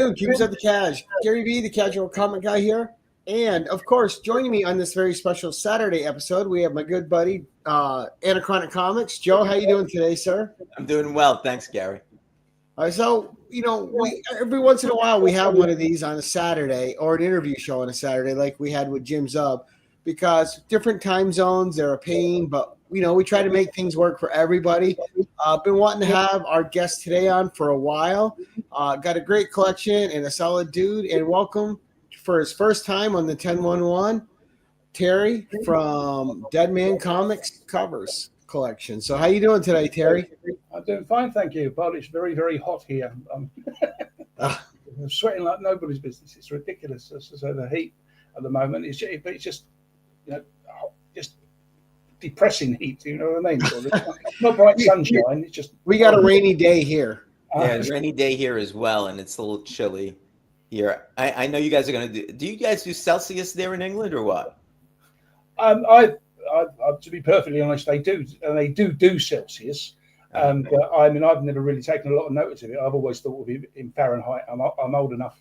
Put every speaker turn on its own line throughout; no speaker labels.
afternoon, Cubes of the Cash. Gary V, the casual comic guy here. And, of course, joining me on this very special Saturday episode, we have my good buddy, Anachronic Comics. Joe, how you doing today, sir?
I'm doing well. Thanks, Gary.
So, every once in a while we have one of these on a Saturday or an interview show on a Saturday like we had with Jim Zub because different time zones, they're a pain, but, we try to make things work for everybody. Been wanting to have our guest today on for a while. Got a great collection and a solid dude. And welcome for his first time on the 1011, Terry from Deadman Comics Covers Collection. So how you doing today, Terry?
I'm doing fine, thank you. But it's very, very hot here. I'm sweating like nobody's business. It's ridiculous. So the heat at the moment is just depressing heat. You know what I mean? So it's not bright sunshine. It's just
we got a rainy day here.
Yeah, rainy day here as well, and it's a little chilly here. I know you guys are going to do you guys do Celsius there in England or what?
To be perfectly honest, they do Celsius. But I mean, I've never really taken a lot of notice of it. I've always thought of it in Fahrenheit. I'm old enough.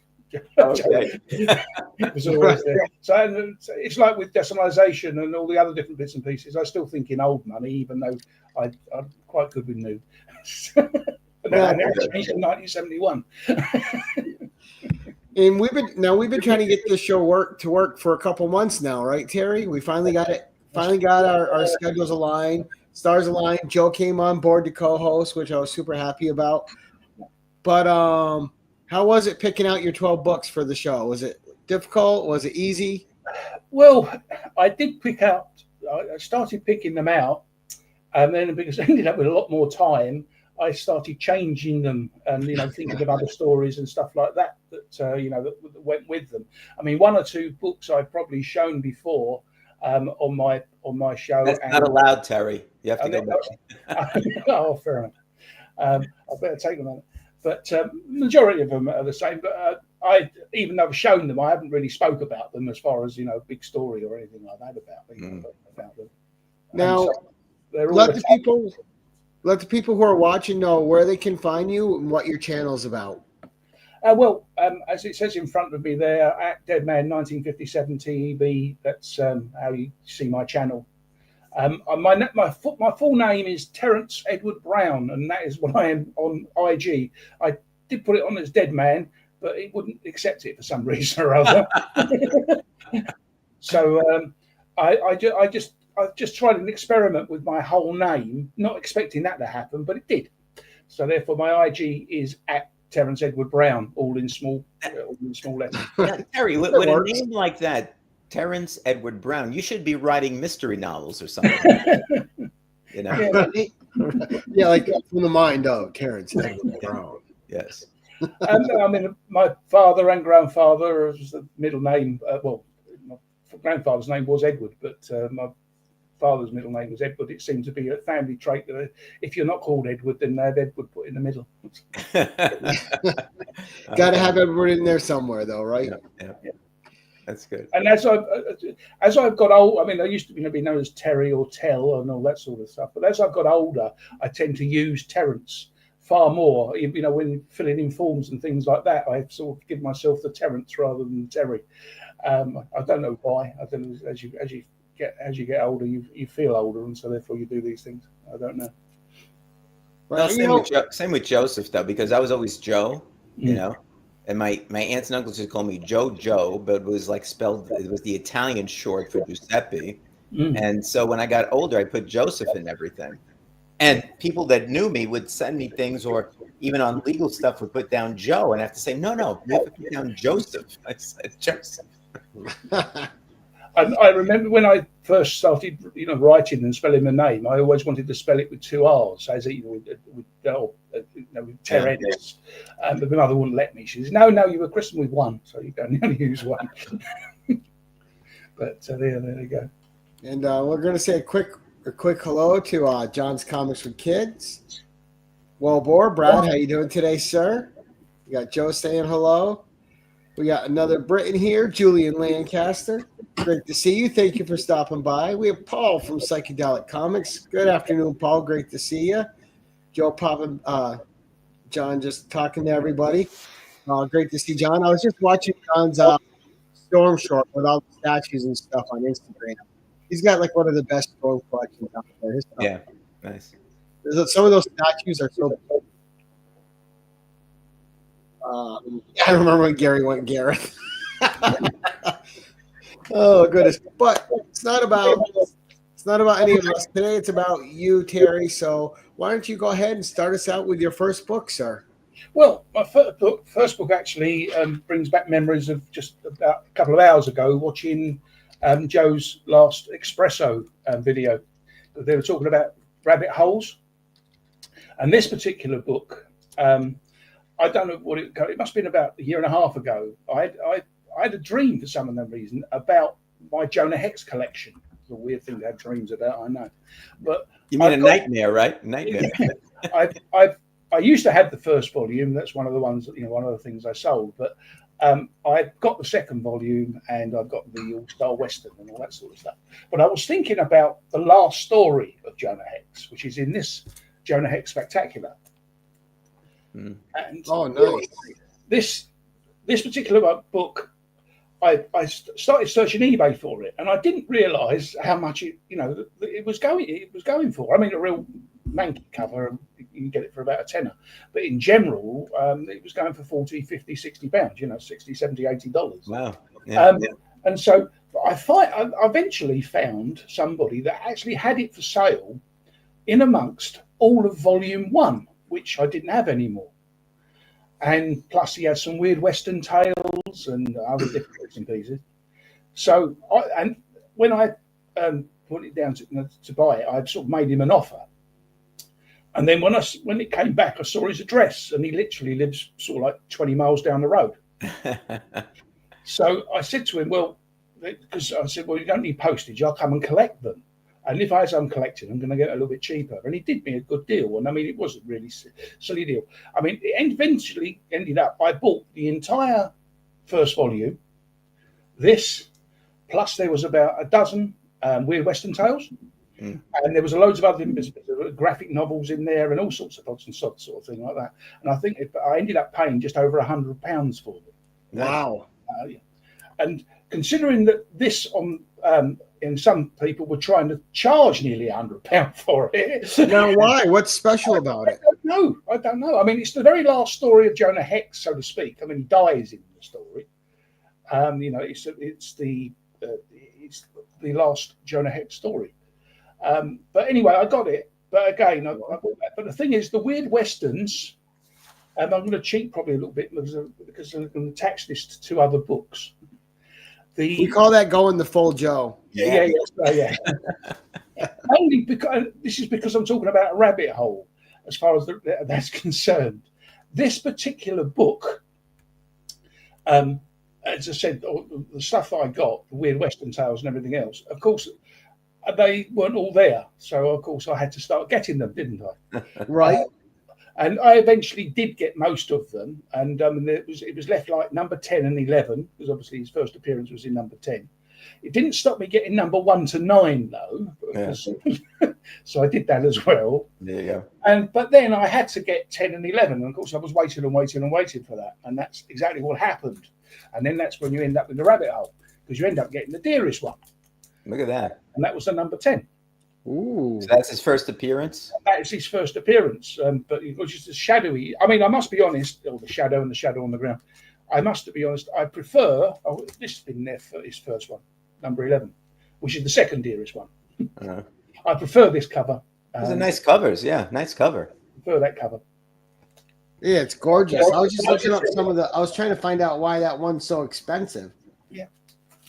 Okay.
It was always there. So it's like with decimalisation and all the other different bits and pieces. I still think in old money, even though I'm quite good with new. But that changed in 1971.
And we've been trying to get this show to work for a couple months now, right, Terry? We finally got it. Finally got our schedules aligned, stars aligned. Joe came on board to co-host, which I was super happy about. But how was it picking out your 12 books for the show? Was it difficult? Was it easy?
Well, I did I started picking them out, and then because I ended up with a lot more time, I started changing them and thinking of other stories and stuff like that that went with them. I mean, one or two books I've probably shown before on my show.
That's not allowed, Terry. You have to go back.
Oh, fair enough. I better take them on. But majority of them are the same. But even though I've shown them, I haven't really spoke about them as far as big story or anything like that about them.
Now, let the people who are watching know where they can find you and what your channel's about.
As it says in front of me there, at Deadman 1957 TV, that's how you see my channel. My full name is Terence Edward Brown, and that is what I am on IG. I did put it on as Deadman, but it wouldn't accept it for some reason or other. So I just tried an experiment with my whole name, not expecting that to happen, but it did. So therefore, my IG is at Terence Edward Brown, all in small letters.
Yeah, Terry, with a name like that, Terence Edward Brown, you should be writing mystery novels or something.
Yeah, like from the mind of Terence Edward Brown.
Yes.
I mean, my father and grandfather was the middle name. My grandfather's name was Edward, but my father's middle name was Edward. It seemed to be a family trait that if you're not called Edward, then they have Edward put in the middle.
Got to have Edward in there somewhere, though, right?
Yeah. That's good.
And as I've got old, I mean, I used to be known as Terry or Tell and all that sort of stuff. But as I've got older, I tend to use Terence far more. When filling in forms and things like that, I sort of give myself the Terence rather than Terry. I don't know why. I don't know. As you get older, you feel older, and so therefore you do these things. I don't know.
Well, same with Joseph though, because I was always Joe, and my aunts and uncles just called me Joe, but it was like spelled. It was the Italian short for Giuseppe, and so when I got older, I put Joseph in everything, and people that knew me would send me things, or even on legal stuff would put down Joe, and I have to say no, you have to put down Joseph. I said Joseph.
I remember when I first started, writing and spelling the name, I always wanted to spell it with two R's, as with Terence. But my mother wouldn't let me. She says, "No, you were christened with one, so you can only use one." But there you go.
And we're going to say a quick hello to John's Comics for Kids. Well, Brad, how you doing today, sir? We got Joe saying hello. We got another Briton here, Julian Lancaster. Great to see you. Thank you for stopping by. We have Paul from Psychedelic Comics. Good afternoon, Paul. Great to see you. Joe popping, John just talking to everybody. Great to see John. I was just watching John's Storm Short with all the statues and stuff on Instagram. He's got like one of the best storm collections out there. His stuff.
Yeah, nice.
Some of those statues are so. I remember when Gary went Gareth. Oh goodness! But it's not about any of us today. It's about you, Terry. So why don't you go ahead and start us out with your first book, sir?
Well, my first book actually brings back memories of just about a couple of hours ago watching Joe's last Espresso video. They were talking about rabbit holes, and this particular book, I don't know what it must have been about a year and a half ago. I had a dream for some unknown reason about my Jonah Hex collection. It's a weird thing to have dreams about, I know. But
you mean nightmare, right? Nightmare.
I used to have the first volume. That's one of the ones, one of the things I sold. But I got the second volume, and I've got the All-Star Western and all that sort of stuff. But I was thinking about the last story of Jonah Hex, which is in this Jonah Hex Spectacular. And
nice.
This particular book, I started searching eBay for it, and I didn't realise how much it was going for. I mean, a real manky cover, you can get it for about a tenner, but in general, it was going for 40, 50, 60 pounds. 60, 70, $80.
Wow. Yeah.
And so I eventually found somebody that actually had it for sale in amongst all of Volume 1, which I didn't have anymore. And plus, he had some weird Western tales and other different bits and pieces. So, when I put it down to buy it, I sort of made him an offer. And then when it came back, I saw his address, and he literally lives sort of like 20 miles down the road. So I said to him, because I said, you don't need postage. I'll come and collect them. And if I'm collecting, I'm going to get it a little bit cheaper. And he did me a good deal. And I mean, it wasn't really silly deal. I mean, it eventually ended up, I bought the entire first volume, this, plus there was about a dozen weird Western tales. And there was loads of other graphic novels in there and all sorts of odds and sods sort of thing like that. And I think I ended up paying just over £100 for them.
Wow.
Yeah. And considering that this and some people were trying to charge nearly £100 for it.
Now, why? What's special about it?
I don't know. I mean, it's the very last story of Jonah Hex, so to speak. I mean, he dies in the story. It's the last Jonah Hex story. But anyway, I got it. But again, I bought that. But the thing is, the weird Westerns, I'm going to cheat probably a little bit because I'm going to attach this to two other books.
We call that going the full Joe.
Yeah. Only because I'm talking about a rabbit hole, as far as that's concerned. This particular book, as I said, the stuff that I got, the weird Western tales and everything else, of course, they weren't all there. So, of course, I had to start getting them, didn't I?
Right.
And I eventually did get most of them, and it was left like number 10 and 11, because obviously his first appearance was in number 10. It didn't stop me getting number 1 to 9 though, so I did that as well.
There you go.
But then I had to get 10 and 11, and of course I was waiting for that, and that's exactly what happened. And then that's when you end up in the rabbit hole, because you end up getting the dearest one.
Look at that.
And that was the number 10.
Ooh.
So that's his first appearance?
That is his first appearance, but it was just a shadowy. I mean, I must be honest, the shadow on the ground. I must be honest, I prefer, this has been there for his first one, number 11, which is the second dearest one. I prefer this cover.
Those are nice covers, yeah, nice cover.
I prefer that cover.
Yeah, it's gorgeous. I was just looking up I was trying to find out why that one's so expensive.
Yeah.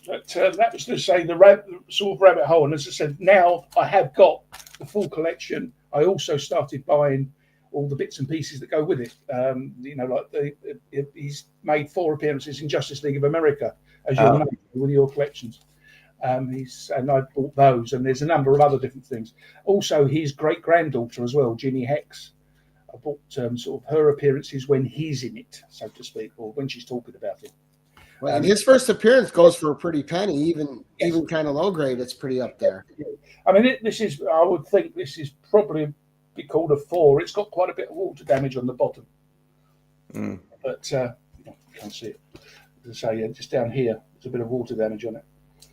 But that was to say the sort of rabbit hole. And as I said, now I have got the full collection. I also started buying all the bits and pieces that go with it. He's made 4 appearances in Justice League of America, as you'll know, with your collections. And I bought those, and there's a number of other different things. Also, his great-granddaughter as well, Ginny Hex. I bought sort of her appearances when he's in it, so to speak, or when she's talking about it.
Well, and his first appearance goes for a pretty penny, even kind of low grade. It's pretty up there.
I mean, I would think this is probably be called a 4. It's got quite a bit of water damage on the bottom, but can't see it. As I say, just down here, there's a bit of water damage on it.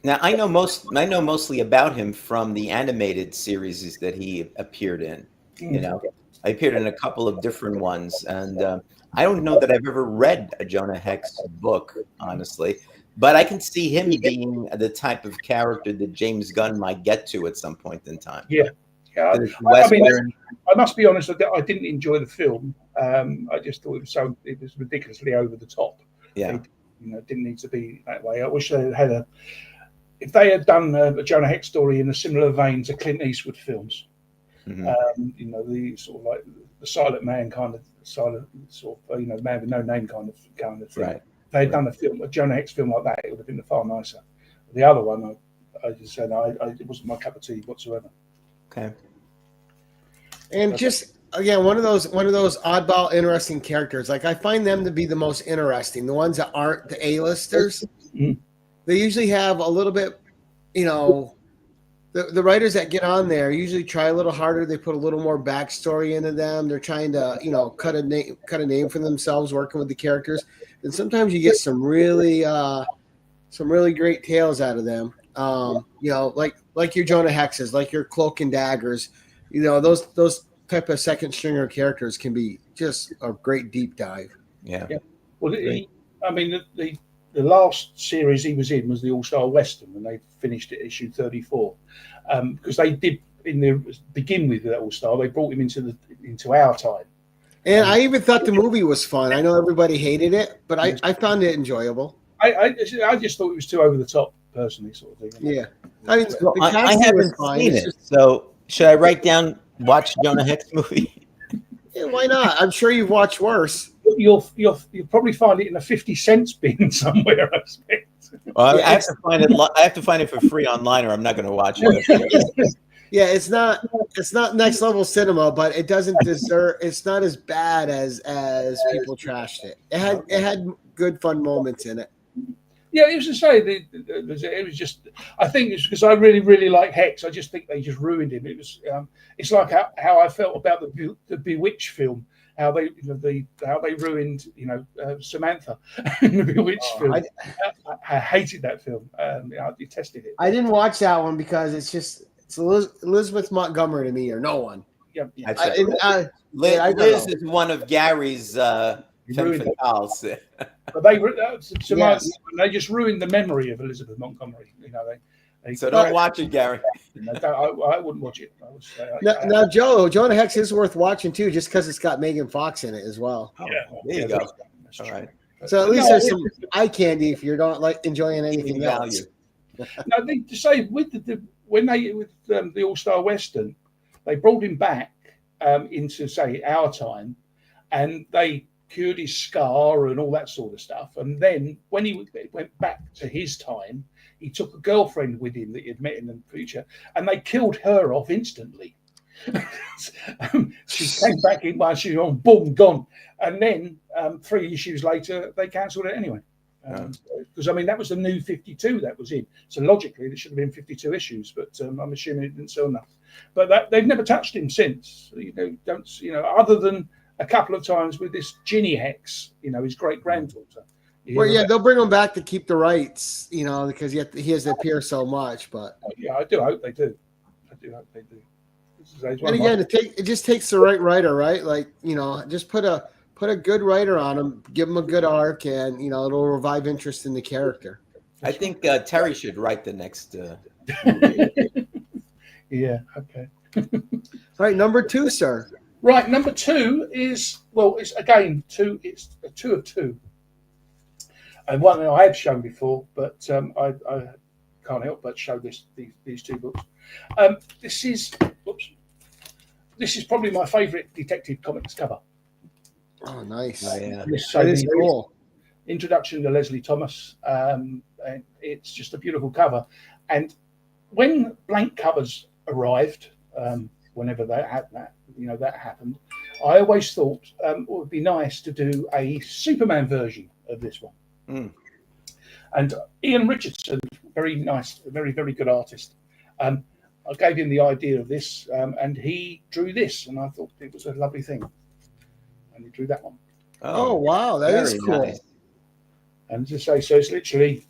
Now I know mostly about him from the animated series that he appeared in. You know, I appeared in a couple of different ones, and I don't know that I've ever read a Jonah Hex book, honestly. But I can see him being the type of character that James Gunn might get to at some point in time.
Yeah. I must be honest. I didn't enjoy the film. I just thought it was ridiculously over the top.
Yeah.
It didn't need to be that way. I wish they had if they had done a Jonah Hex story in a similar vein to Clint Eastwood films. The sort of like the silent man kind of man with no name kind of thing.
Right.
If they had done a Jonah Hex film like that, it would have been far nicer. The other one, I just said it wasn't my cup of tea whatsoever.
Okay.
And just again, one of those oddball, interesting characters. Like I find them to be the most interesting. The ones that aren't the A-listers, they usually have a little bit, The writers that get on there usually try a little harder. They put a little more backstory into them. They're trying to, cut a name for themselves working with the characters. And sometimes you get some really great tales out of them. Like your Jonah Hexes, like your Cloak and Daggers. Those type of second stringer characters can be just a great deep dive.
Yeah. Well, the last series he was in was the All-Star Western, and they finished at issue 34. Because they did begin with that All-Star, they brought him into our time.
And I even thought the movie was fun. I know everybody hated it, but I found it enjoyable.
I just thought it was too over the top, personally, sort of thing.
Yeah, I mean,
I haven't seen it, so should I write down watch Jonah Hex movie?
Yeah, why not? I'm sure you've watched worse.
You'll probably find it in a 50 cents bin somewhere, I expect.
Well, I have to find it. I have to find it for free online, or I'm not going to watch it.
Yeah, it's not next level cinema, but it doesn't deserve. It's not as bad as people trashed it. It had good fun moments in it.
Yeah, it was to say it was just. I think it's because I really, really like Hex. I just think they just ruined him. It was. It's like how I felt about the Bewitched film. How they ruined Samantha in the Bewitched film. I hated that film. I detested it.
I didn't watch that one because it's Elizabeth Montgomery to me or no one.
Yeah.
Liz is one of Gary's femme fatales.
But they just ruined the memory of Elizabeth Montgomery.
So don't watch it, Gary.
I wouldn't watch it.
Now, Jonah Hex is worth watching too, just because it's got Megan Fox in it as well.
Yeah,
there you go. All right.
So at least there's some eye candy if you're not like enjoying anything else.
Now, to say with the All-Star Western, they brought him back into say our time, and they cured his scar and all that sort of stuff. And then when he went back to his time, he took a girlfriend with him that he'd met in the future, and they killed her off instantly. She came back in while she was on, boom, gone. And then 3 issues later, they cancelled it anyway. Because, that was the new 52 that was in. So logically, there should have been 52 issues, but I'm assuming it didn't sell enough. But they've never touched him since. Other than a couple of times with this Ginny Hex, his great-granddaughter.
Well, yeah, they'll bring him back to keep the rights, because he has to appear so much. But
yeah, I do hope they do.
And again, it just takes the right writer, right? Like, just put a good writer on him, give him a good arc, and it'll revive interest in the character.
I think Terry should write the next.
Yeah. Okay.
All right, number 2, sir.
Right, number 2 is it's again 2. It's a 2 of 2. And one that I have shown before, but I can't help but show these 2 books. This is probably my favourite Detective Comics cover.
Oh, nice!
Oh, yeah.
That is cool.
Introduction to Leslie Thomas. And it's just a beautiful cover. And when blank covers arrived, whenever that happened, I always thought it would be nice to do a Superman version of this one. And Ian Richardson, very nice, very, very good artist. I gave him the idea of this, and he drew this, and I thought it was a lovely thing. And he drew that one.
Oh wow, that is cool. Nice.
And just say, so it's literally.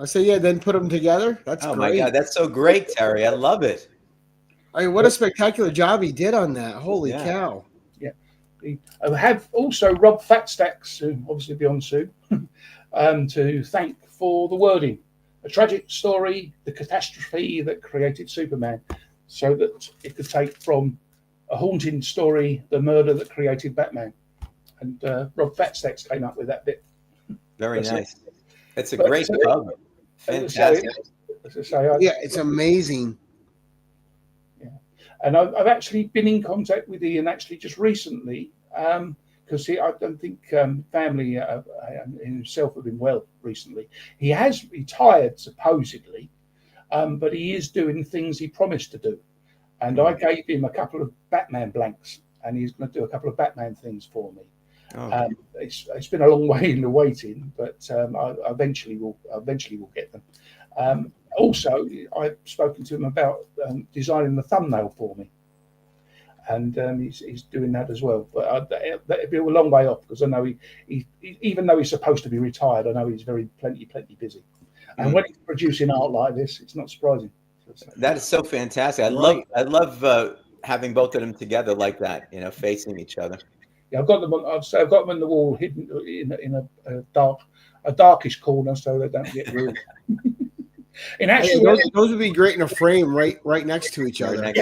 I say, yeah, then put them together. That's
Oh
great.
my God, that's so great, Terry. I love it.
I mean, what a spectacular job he did on that. Holy cow.
Yeah. I have also Rob Fatstacks, who obviously be on soon, to thank for the wording. A tragic story, the catastrophe that created Superman, so that it could take from a haunting story, the murder that created Batman. And Rob Fatstacks came up with that bit.
Very nice. It's a great cover. Fantastic.
Yeah,
it's amazing.
Yeah, and I've actually been in contact with Ian actually just recently, because I don't think family himself have been well recently. He has retired supposedly, but he is doing things he promised to do, and I gave him a couple of Batman blanks, and he's going to do a couple of Batman things for me. Oh. It's been a long way in the waiting, but I eventually will get them. Also, I've spoken to him about designing the thumbnail for me, and he's doing that as well. But that'll be a long way off, because I know he even though he's supposed to be retired, I know he's plenty busy. And when he's producing art like this, it's not surprising.
That is so fantastic. I love having both of them together like that, facing each other.
Yeah, I've got them on the wall, hidden in a darkish corner, so they don't get ruined. In actually,
those would be great in a frame, right next to each other.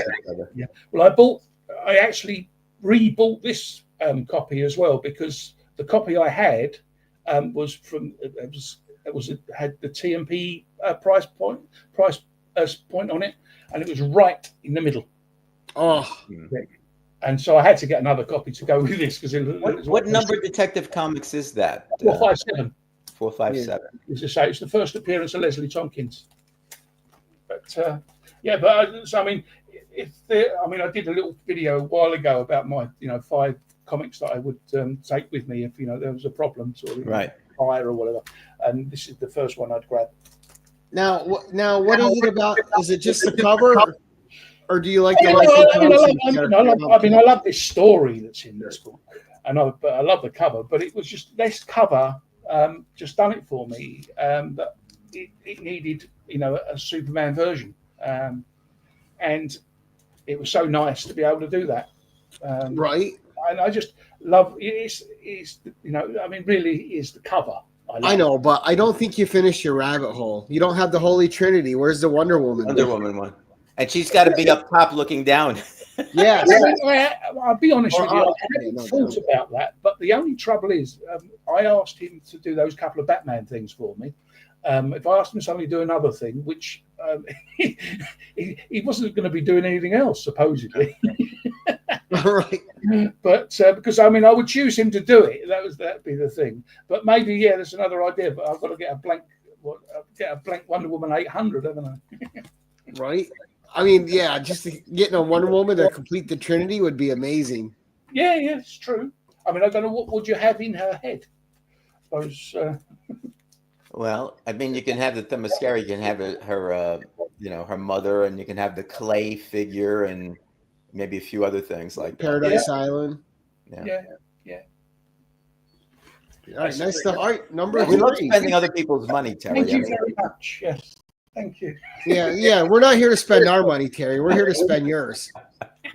Yeah. Well, I actually rebought this copy as well, because the copy I had was from it had the TMP price point on it, and it was right in the middle.
Oh.
And so I had to get another copy to go with this, because
what number Detective Comics is that?
457.
457.
As I say, it's the first appearance of Leslie Tompkins. But so I mean, I did a little video a while ago about my 5 comics that I would take with me if there was a problem, sort of fire or whatever. And this is the first one I'd grab.
Now, what is it about? Is it just the cover? Or do you like the
I love this story that's in this book, and I love the cover. But it was just this cover just done it for me. That it needed, a Superman version, and it was so nice to be able to do that.
Right.
And I just love it. Really is the cover.
I know, but I don't think you finished your rabbit hole. You don't have the Holy Trinity. Where's the Wonder Woman?
Wonder Woman one. And she's got to be up top looking down.
Yes.
I'll be honest with you. I hadn't thought about that. But the only trouble is, I asked him to do those couple of Batman things for me. If I asked him to suddenly do another thing, which he wasn't going to be doing anything else, supposedly.
Right.
But because I would choose him to do it. That'd be the thing. But maybe there's another idea. But I've got to get a blank Wonder Woman 800, haven't I?
Right. Just getting a Wonder Woman to complete the Trinity would be amazing.
Yeah, it's true. I don't know, what would you have in her head? I suppose.
Well, you can have the Themyscira, you can have her, her mother, and you can have the clay figure, and maybe a few other things like
Paradise Island.
Yeah.
All right, nice stuff. All right, number 3.
We love spending other people's money, Terry.
Thank you very much. Yes. Thank you.
Yeah. We're not here to spend our money, Terry. We're here to spend yours.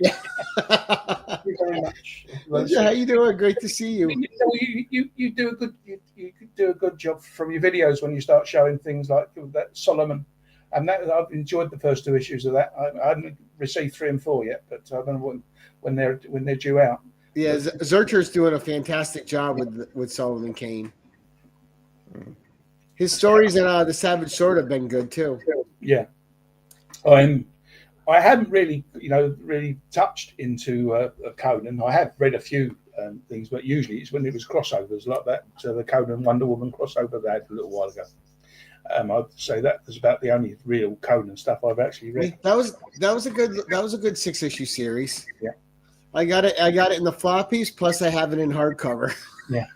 Thank you very much.
How you doing? Great to see you.
You do a good job from your videos when you start showing things like that Solomon, and that I've enjoyed the first 2 issues of that. I haven't received 3 and 4 yet, but I don't know when they're due out.
Yeah, Zurcher's doing a fantastic job with Solomon Kane. His stories in The Savage Sword have been good too.
Yeah, I haven't really touched into Conan. I have read a few things, but usually it's when it was crossovers like that. So the Conan Wonder Woman crossover they had a little while ago. I'd say that was about the only real Conan stuff I've actually read.
That was a good 6-issue series.
Yeah,
I got it in the floppies, plus I have it in hardcover.
Yeah.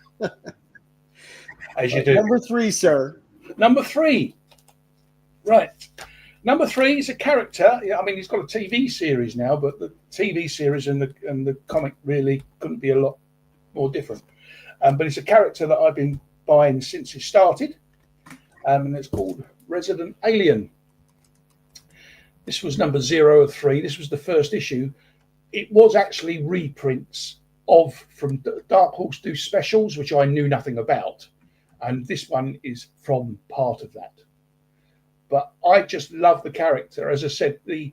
As you do.
Number 3, sir.
Number 3. Right. Number 3 is a character. He's got a TV series now, but the TV series and the comic really couldn't be a lot more different. But it's a character that I've been buying since it started, and it's called Resident Alien. This was number 0 of 3. This was the first issue. It was actually reprints from Dark Horse do specials, which I knew nothing about, and this one is from part of that. But I just love the character. As I said, the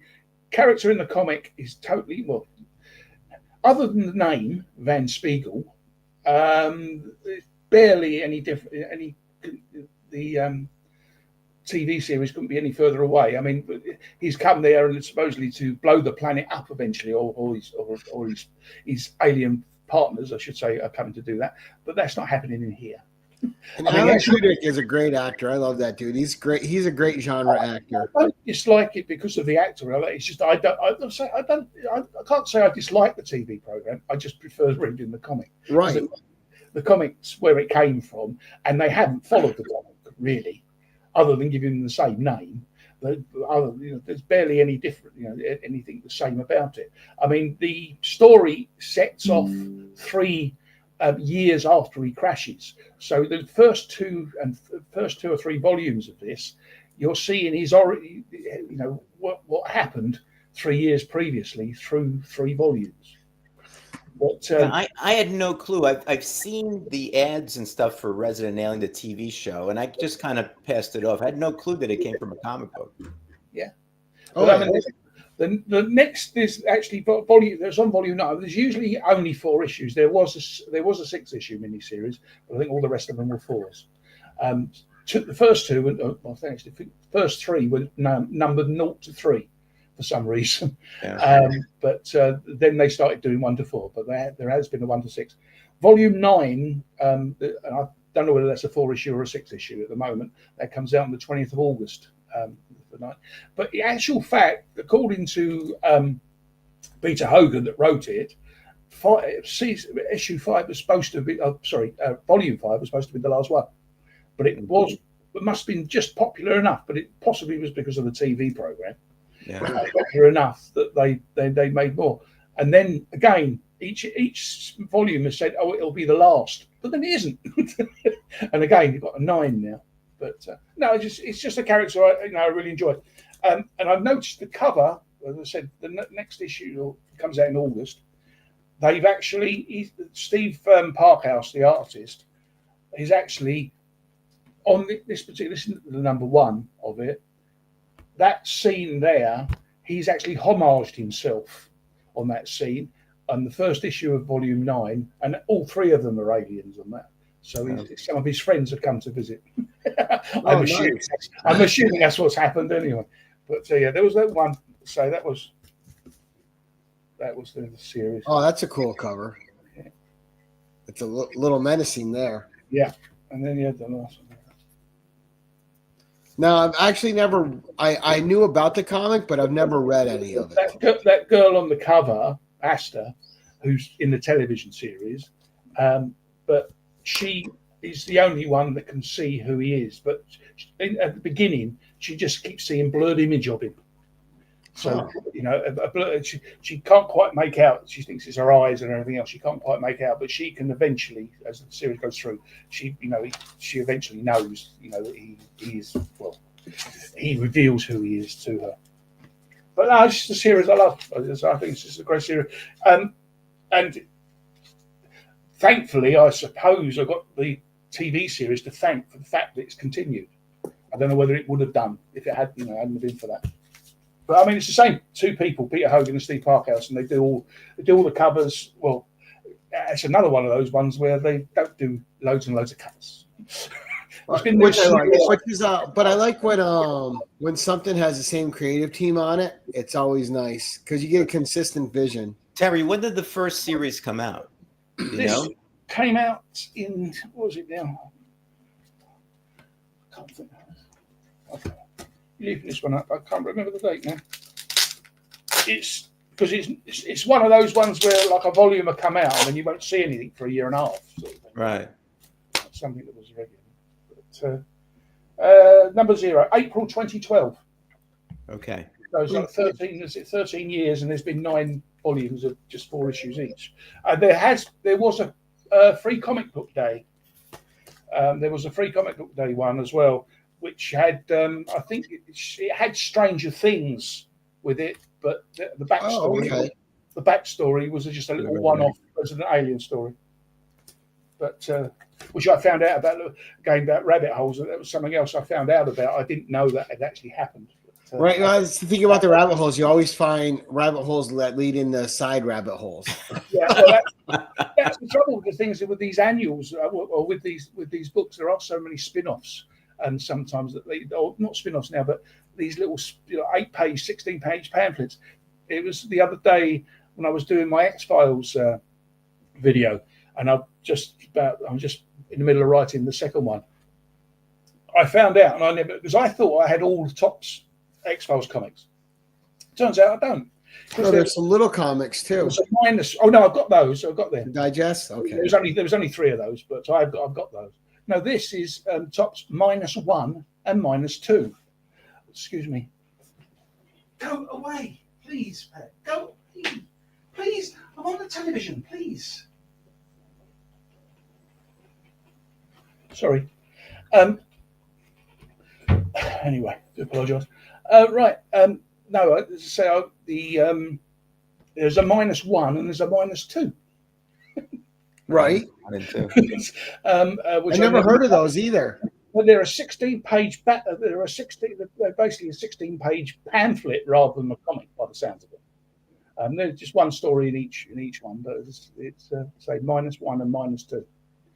character in the comic is totally, well, other than the name Van Spiegel, barely any different. The TV series couldn't be any further away. I mean, he's come there and supposedly to blow the planet up eventually, or his alien partners, I should say, are coming to do that. But that's not happening in here.
And Anachronic is a great actor. I love that dude. He's great. He's a great genre actor.
I don't dislike it because of the actor. It's just I can't say I dislike the TV program. I just prefer reading the comic.
Right.
The comic's where it came from, and they haven't followed the comic really, other than giving them the same name. But there's barely any different, anything the same about it. I mean, the story sets off 3 years after he crashes. So the first two or three volumes of this, you're seeing his already, what happened 3 years previously through 3 volumes. But
I had no clue. I've seen the ads and stuff for Resident Alien, the TV show, and I just kind of passed it off. I had no clue that it came from a comic book.
Yeah. I mean, the next is actually volume. There's on volume 9. There's usually only 4 issues. There was a 6-issue miniseries, but I think all the rest of them were 4s. The first 2, the first 3 were numbered 0 to 3 for some reason. Yeah. But then they started doing 1 to 4. But there has been a 1 to 6. Volume 9. And I don't know whether that's a 4-issue or a 6-issue at the moment. That comes out on the 20th of August. But the actual fact, according to Peter Hogan that wrote it, issue 5 was supposed to be, volume 5 was supposed to be the last one, but it must have been just popular enough. But it possibly was because of the TV program, popular enough that they made more. And then again, each volume has said, "Oh, it'll be the last," but then it isn't. And again, you've got a 9 now. But no, it's just a character I really enjoy. And I've noticed the cover, as I said, the next issue comes out in August. They've actually, Steve Parkhouse, the artist, is actually on this particular, this is the number 1 of it. That scene there, he's actually homaged himself on that scene. And the first issue of volume 9, and all 3 of them are aliens on that. So some of his friends have come to visit. I'm assuming that's what's happened anyway. But there was that one. So that was the series.
Oh, that's a cool cover. Yeah. It's a little menacing there.
Yeah, and then you had the last one.
No, I've actually never. I knew about the comic, but I've never read any of it.
That girl on the cover, Asta, who's in the television series, but she is the only one that can see who he is. But at the beginning, she just keeps seeing blurred image of him. So, she can't quite make out. She thinks it's her eyes and everything else. She can't quite make out, but she can eventually, as the series goes through, she eventually knows, that he is, he reveals who he is to her. But no, it's just a series I love. I think it's just a great series. And thankfully, I suppose I got the TV series to thank for the fact that it's continued. I don't know whether it would have done if it had, hadn't been for that. But I mean, it's the same 2 people, Peter Hogan and Steve Parkhouse, and they do all the covers. Well, it's another one of those ones where they don't do loads and loads of covers.
But I like when something has the same creative team on it. It's always nice because you get a consistent vision.
Terry, when did the first series come out?
This came out in, what was it now? I can't think. Okay. Leaving this one up. I can't remember the date now. It's because it's one of those ones where like a volume will come out and then you won't see anything for a year and a half. Sort of thing.
Right.
That's something that was regular. But number 0, April 2012.
Okay.
So it's like 13 years, and there's been 9 volumes of just 4 issues each. There was a free comic book day There was a Free Comic Book Day one as well, which had I think it had Stranger Things with it, but the backstory the backstory was just a little one-off Resident Alien story. But which I found out about going about rabbit holes. That was something else I found out about. I didn't know that had actually happened. But,
right. I was thinking about the rabbit holes. You always find rabbit holes that lead into side rabbit holes.
Yeah, well, that's the trouble with the things with these annuals or with these books. There are so many spin-offs, and sometimes that they, or not spin-offs now, but these little 8-page, 16-page pamphlets. It was the other day when I was doing my X-Files video, and I'm just in the middle of writing the second one. I found out, and because I thought I had all the Topps X-Files comics. Turns out I don't.
Oh, there's some little comics too.
Oh no, I've got those. I've got them.
Digest. Okay.
There was only 3 of those, but I've got those. No, this is Topps -1 and -2. Excuse me. Go away, please, Pat. Go, please. I'm on the television, please. Sorry. Anyway, I apologise. Right. No, so there's a -1 and there's a -2.
Right.
Which
I never heard of those either.
Well, they're a 16-page. They're basically a 16-page pamphlet rather than a comic, by the sounds of it. There's just one story in each one, but it's say -1 and -2.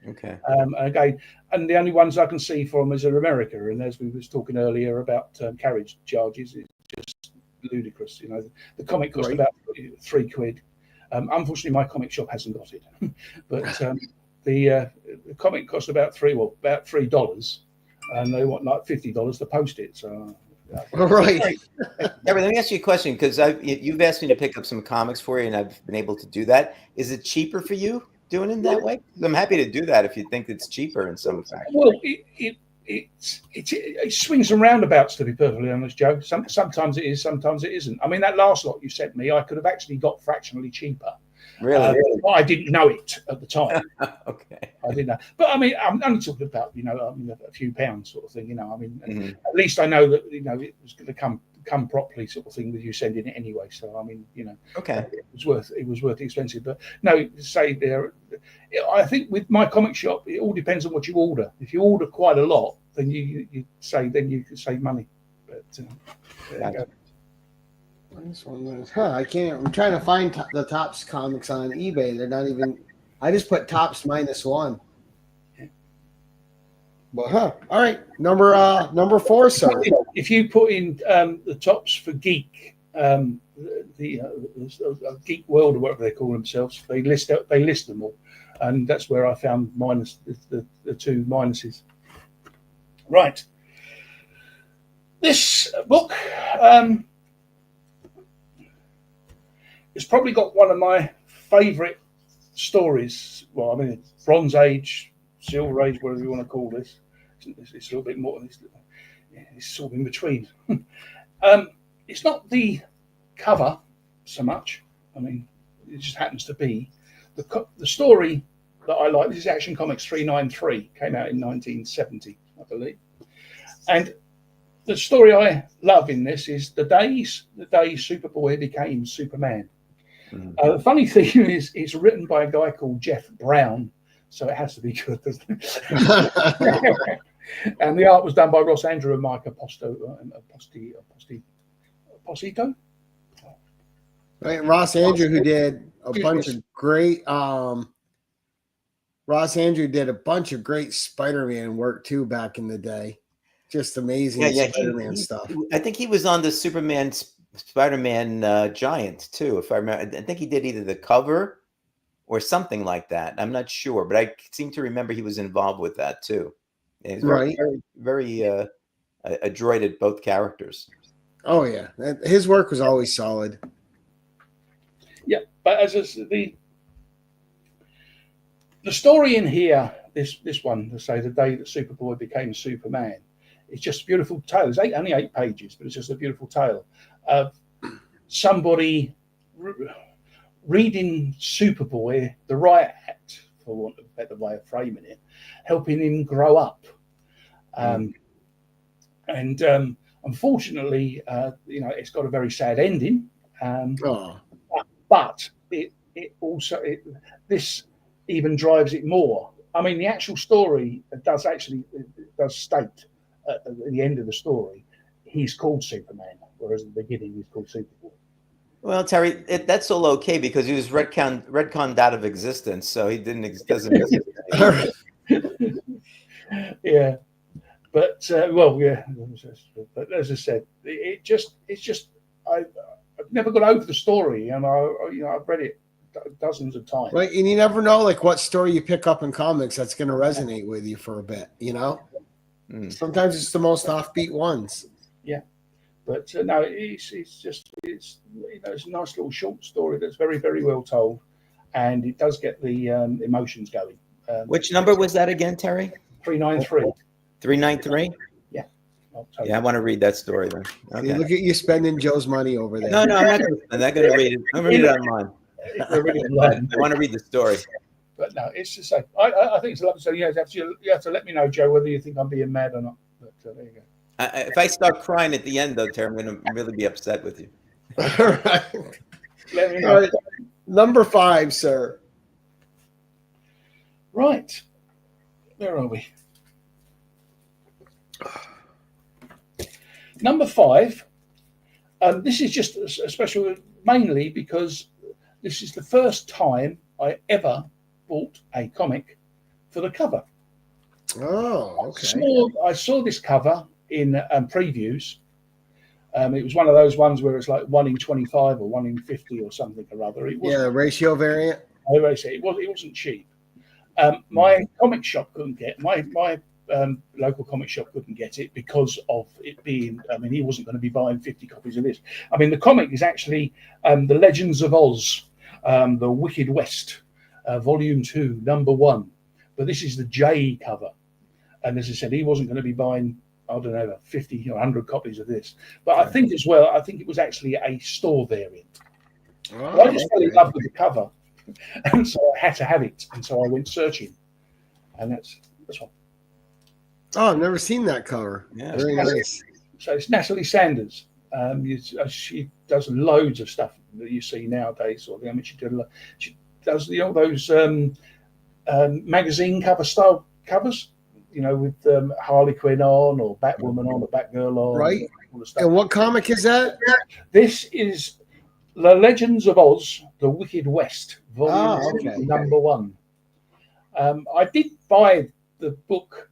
Okay.
Again, and the only ones I can see from is in America, and as we was talking earlier about carriage charges, it's just ludicrous. You know, the comic cost about £3. Unfortunately, my comic shop hasn't got it, but the comic cost about $3, and they want like $50 to post it. So.
Right.
Yeah, but let me ask you a question, because you've asked me to pick up some comics for you, and I've been able to do that. Is it cheaper for you doing it that way? I'm happy to do that if you think it's cheaper in some fashion.
Well, it swings and roundabouts, to be perfectly honest, Joe. Sometimes it is, sometimes it isn't. I mean, that last lot you sent me, I could have actually got fractionally cheaper.
Really?
But I didn't know it at the time.
Okay.
I didn't know. But I mean, I'm only talking about, a few pounds sort of thing, I mean, at least I know that, it was going to come properly sort of thing with you sending it anyway. So, I mean,
okay.
It was worth the expensive. But no, I think with my comic shop, it all depends on what you order. If you order quite a lot, then you can save money. But there you go.
I can't. I'm trying to find the Topps comics on eBay. They're not even. I just put Topps -1. But all right, number 4, sir.
If you put in the Topps for Geek, the Geek World or whatever they call themselves, they list them all, and that's where I found the 2 minuses. Right. This book. It's probably got one of my favourite stories. Well, I mean, Bronze Age, Silver Age, whatever you want to call this. It's a little bit more. It's sort of in between. It's not the cover so much. I mean, it just happens to be the story that I like. This is Action Comics 393. Came out in 1970, I believe. And the story I love in this is the day Superboy became Superman. The funny thing is, it's written by a guy called Jeff Brown, so it has to be good, doesn't it? And the art was done by Ross Andrew and Mike Apostito.
Right, Ross Andrew, who did a bunch of great. Ross Andrew did a bunch of great Spider-Man work too back in the day. Just amazing Spider-Man stuff.
I think he was on the Spider-Man Giant too, if I remember. I think he did either the cover or something like that. I'm not sure, but I seem to remember he was involved with that too. He's very adroit at both characters.
Oh yeah, his work was always solid.
Yeah, but as the story in here, this one, to say the day that Superboy became Superman, it's just a beautiful tale. It's only 8 pages, but it's just a beautiful tale of somebody reading Superboy, the riot act for want of a better way of framing it, helping him grow up. Unfortunately, it's got a very sad ending. But this even drives it more. I mean, the actual story does state at the end of the story, he's called Superman, whereas at the beginning he's called Superboy.
Well, Terry, that's all okay because he was retconned out of existence, so he doesn't exist anymore.
Yeah, but But as I said, I've never got over the story, and I've read it dozens of times.
Right, and you never know, like what story you pick up in comics that's going to resonate with you for a bit. Sometimes it's the most offbeat ones.
Yeah, but no, it's a nice little short story that's very, very well told, and it does get the emotions going.
Which number was that again, Terry?
393.
393.
Yeah.
Yeah, I want to read that story then. Okay.
Look at you spending Joe's money over there.
No, I'm not going to spend. I'm going to read it. I'm going to read it online. I want to read the story.
But no, it's just like I think it's a lovely story. You have to let me know, Joe, whether you think I'm being mad or not. But there you go.
If I start crying at the end, though, Terry, I'm going to really be upset with you.
All right.
Let me know.
All right. Number 5, sir.
Right. Where are we? Number 5. This is just a special, mainly because this is the first time I ever bought a comic for the cover.
Oh, okay.
I saw this cover in previews. It was one of those ones where it's like 1 in 25 or 1 in 50 or something or other. It wasn't,
the ratio variant.
It wasn't cheap. My comic shop couldn't get my local comic shop couldn't get it because of it being. I mean, he wasn't going to be buying 50 copies of this. I mean, the comic is actually The Legends of Oz, The Wicked West, Volume 2, Number 1. But this is the J cover, and as I said, he wasn't going to be buying, I don't know, 50 or 100 copies of this. But I think as well, I think it was actually a store variant.
Oh,
I just fell in love with the cover, and so I had to have it, and so I went searching, and that's one.
Oh, I've never seen that cover.
Yeah.
Very nice.
So it's Natalie Sanders. She does loads of stuff that you see nowadays. I mean, she does those magazine cover style covers, with Harley Quinn on or Batwoman on or Batgirl on.
Right.
All the stuff.
And what comic is that?
This is The Legends of Oz, The Wicked West, Volume 2, Number 1. I did buy the book,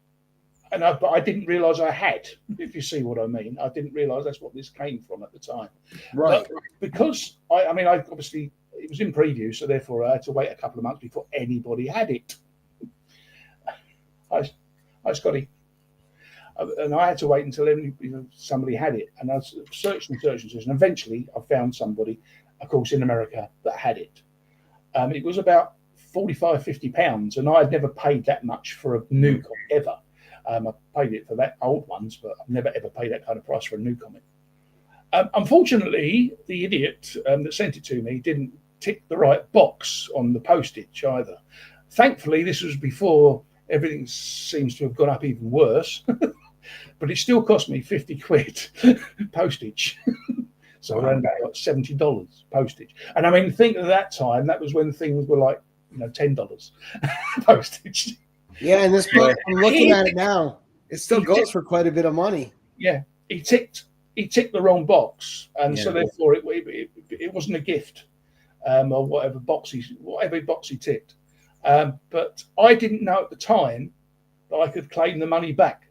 but I didn't realise I had, if you see what I mean. I didn't realise that's what this came from at the time.
Right.
But because, I obviously, it was in preview, so therefore I had to wait a couple of months before anybody had it. Hi, Scotty. And I had to wait until somebody had it. And I searched and eventually I found somebody, of course, in America that had it. It was about £45-50, and I had never paid that much for a new comic ever. I paid it for that old ones, but I've never ever paid that kind of price for a new comic. Unfortunately, the idiot that sent it to me didn't tick the right box on the postage either. Thankfully, this was before everything seems to have gone up even worse, but it still cost me 50 quid postage. So around about $70 postage. And I mean, think at that time, that was when things were like, $10 postage.
Yeah, and this book, I'm looking at it now, it still goes for quite a bit of money.
Yeah, he ticked the wrong box, and so therefore it wasn't a gift, or whatever box he ticked. But I didn't know at the time that I could claim the money back.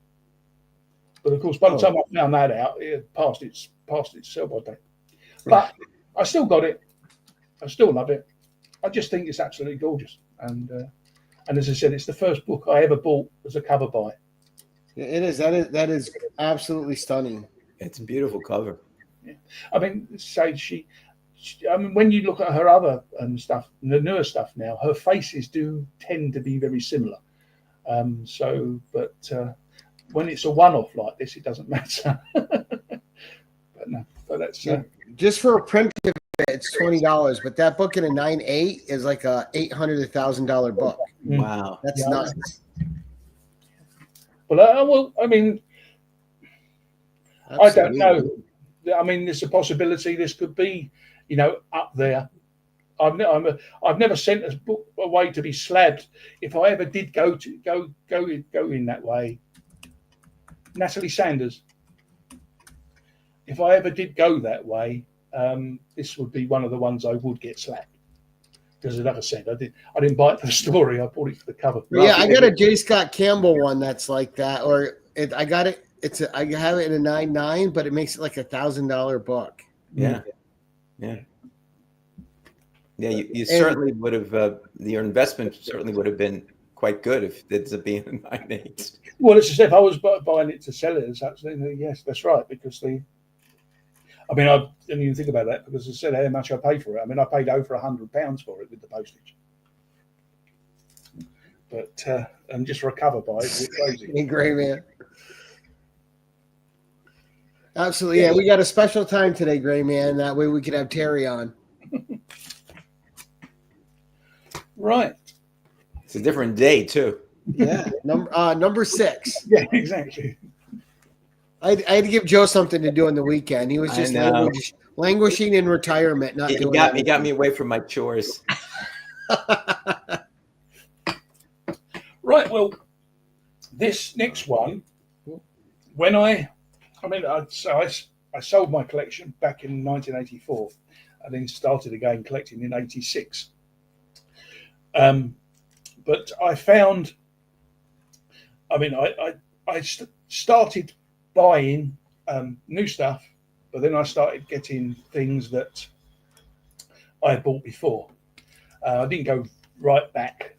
But of course, by the time I found that out, it had passed its sell-by date. But I still got it. I still love it. I just think it's absolutely gorgeous. And as I said, it's the first book I ever bought as a cover buy.
It is. That is absolutely stunning.
It's a beautiful cover.
Yeah. I mean, when you look at her other stuff, the newer stuff now, her faces do tend to be very similar. But when it's a one-off like this, it doesn't matter. But that's
just for a print of it, it's $20. But that book in a 9.8 is like a $800,000 book.
Wow,
that's nuts.
Well, I mean,
Absolutely.
I don't know. I mean, there's a possibility this could be, up there. I've never sent a book away to be slabbed. If I ever did go in that way, Natalie Sanders. If I ever did go that way, this would be one of the ones I would get slapped. Because as I said, I didn't buy it for the story. I bought it for the cover.
Yeah, I got a J. Scott Campbell one that's like that, I got it. I have it in a 9.9, but it makes it like $1,000 book.
Yeah. You certainly would have. Your investment certainly would have been quite good if it's a being a 9.8.
Well, it's as if I was buying it to sell it. Yes, that's right. Because I didn't even think about that because I said how much I paid for it. I mean, I paid over £100 for it with the postage. But and just for a cover buy, it's crazy.
Great, man. Absolutely, yeah. We got a special time today, Gray Man. That way we could have Terry on.
Right.
It's a different day too.
Yeah. Number 6.
Yeah, exactly.
I had to give Joe something to do on the weekend. He was just languishing in retirement. He
got me away from my chores.
Right. Well, this next one, when I sold my collection back in 1984, and then started again collecting in '86. But I found, I started buying new stuff, but then I started getting things that I had bought before. I didn't go right back,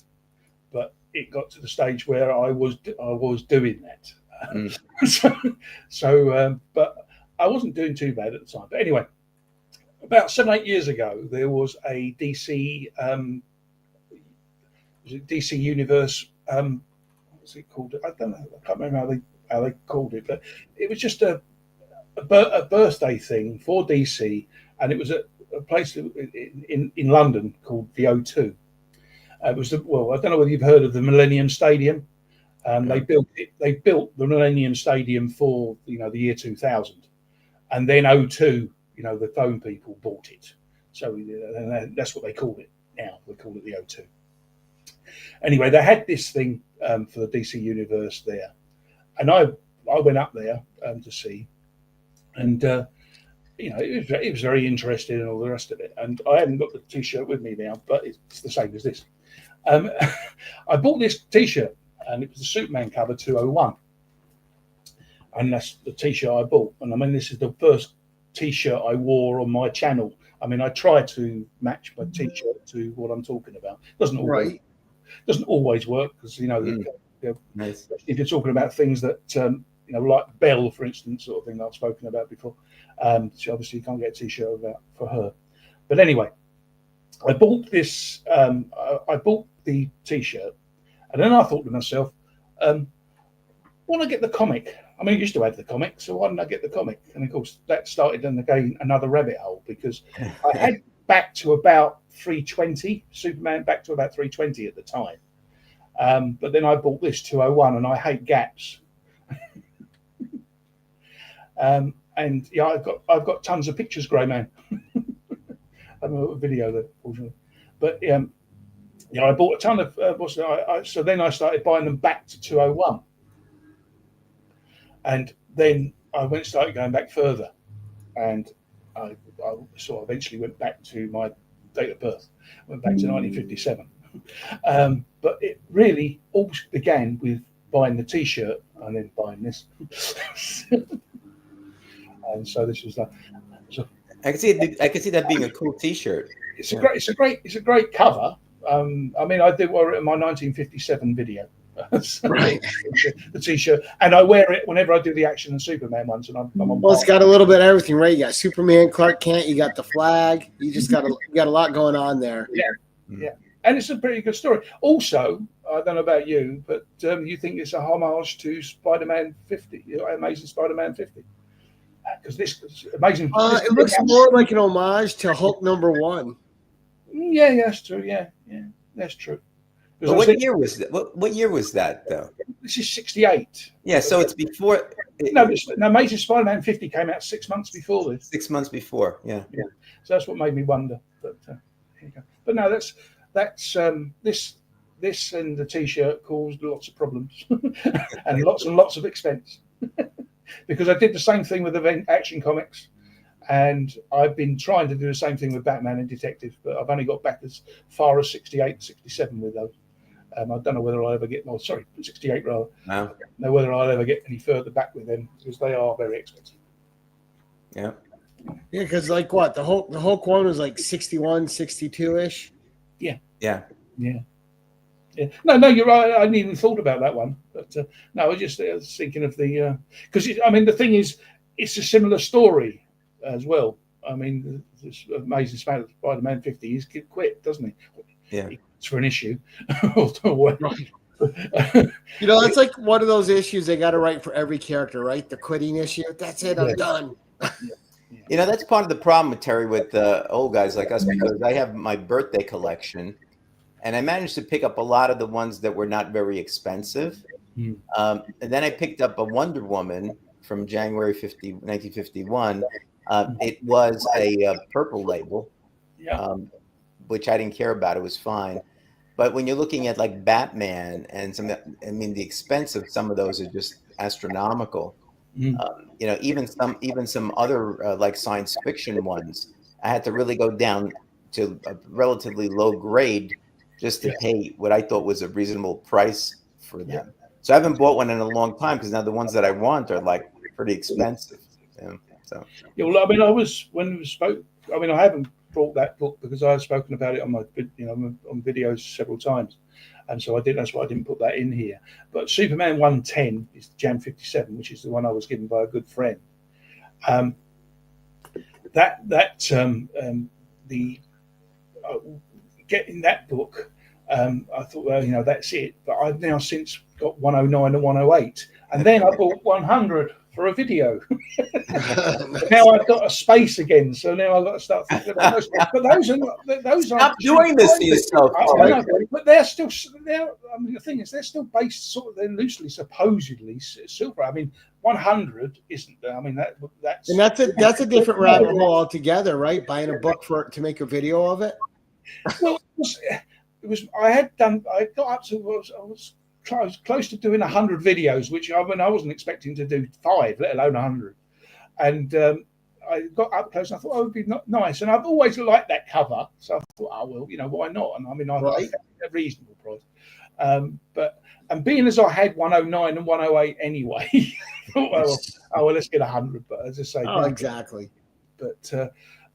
but it got to the stage where I was doing that. But I wasn't doing too bad at the time. But anyway, about 7-8 years ago, there was a DC Universe. What was it called? I don't know. I can't remember how they called it, but it was just a birthday thing for DC, and it was a place in London called the O2. It was I don't know whether you've heard of the Millennium Stadium. They built the Millennium Stadium for the year 2000, and then O2, the phone people bought it. So that's what they call it now. They call it the O2. Anyway, they had this thing for the DC Universe there, and I went up there to see, and it was very interesting and all the rest of it. And I haven't got the T-shirt with me now, but it's the same as this. I bought this T-shirt, and it was the Superman cover 201, and that's the T-shirt I bought. And this is the first T-shirt I wore on my channel. I try to match my T-shirt to what I'm talking about. Doesn't always work because
nice.
If you're talking about things that like Belle, for instance, sort of thing that I've spoken about before. So obviously you can't get a T-shirt for her. But anyway, I bought this. I bought the T-shirt, and then I thought to myself, why don't I get the comic? I used to have the comic, so why didn't I get the comic? And of course, that started again another rabbit hole because I had back to about 320 Superman, back to about 320 at the time. But then I bought this 201, and I hate gaps. And yeah, I've got tons of pictures, Grey Man. I have a video that, fortunately. But I bought a ton of. So then I started buying them back to 201, and then I started going back further, and I sort of eventually went back to my date of birth. Went back to 1957. But it really all began with buying the T-shirt and then buying this. And so this was that. So
I can see that being a cool T-shirt.
It's a great cover. I did wear it in my 1957 video.
Right.
The T-shirt, and I wear it whenever I do the Action and Superman ones, and I'm on.
Well, it's got a little bit of everything, right? You got Superman, Clark Kent, you got the flag, you got a lot going on there.
Yeah, and it's a pretty good story. Also, I don't know about you, but you think it's a homage to Spider-Man 50, Amazing Spider-Man 50, because this is amazing.
It looks more like an homage to Hulk #1.
Yeah, that's true. Yeah, that's true.
But what year was that? What year was that, though?
This is 68.
Yeah, so it's before.
No, Amazing Spider-Man 50 came out 6 months before this.
6 months before, yeah.
So that's what made me wonder. But here you go. But no, that's this and the T-shirt caused lots of problems and lots of expense because I did the same thing with Action Comics, and I've been trying to do the same thing with Batman and Detective, but I've only got back as far as 68, 67 with those. I don't know whether I'll ever get. 68 rather.
Wow.
Know whether I'll ever get any further back with them because they are very expensive.
Yeah.
Yeah, because like what the Hulk one was like 61, 62-ish.
Yeah. No, you're right. I hadn't even thought about that one, but no, I was thinking of the because I mean the thing is, it's a similar story as well. I mean, this Amazing Spider-Man 50, he's quit, doesn't he?
Yeah.
It's for an issue.
You know, that's like one of those issues they got to write for every character, right? The quitting issue. That's it. I'm done.
You know, that's part of the problem with Terry, with old guys like us, because I have my birthday collection, and I managed to pick up a lot of the ones that were not very expensive. And then I picked up a Wonder Woman from January 1951. It was a purple label, which I didn't care about. It was fine. But when you're looking at like Batman and the expense of some of those are just astronomical. You know, even some other like science fiction ones, I had to really go down to a relatively low grade just to pay what I thought was a reasonable price for them. So I haven't bought one in a long time because now the ones that I want are like pretty expensive. So
well, I mean, I haven't brought that book because I've spoken about it on my, on videos several times, and so that's why I didn't put that in here. But Superman 110 is Jan 57, which is the one I was given by a good friend. Getting that book, I thought, well, that's it. But I've now since got 109 and 108, and then I bought 100 for a video. Now I've got a space again, so now I've got to start thinking about those. But those are
stop doing this to yourself.
But they're still. I mean, the thing is, they're still based sort of. They're loosely, supposedly silver. I mean, 100 isn't. I mean, that's a different rabbit hole altogether, right? Buying a book to make a video of it. Well, it was. I got up to. I was close to doing 100 videos, which I wasn't expecting to do 5, let alone 100. And I got up close and I thought, it would be nice. And I've always liked that cover. So I thought, why not? And I mean, I found a reasonable price. But being as I had 109 and 108 anyway, I thought, let's get 100. But as I say,
exactly.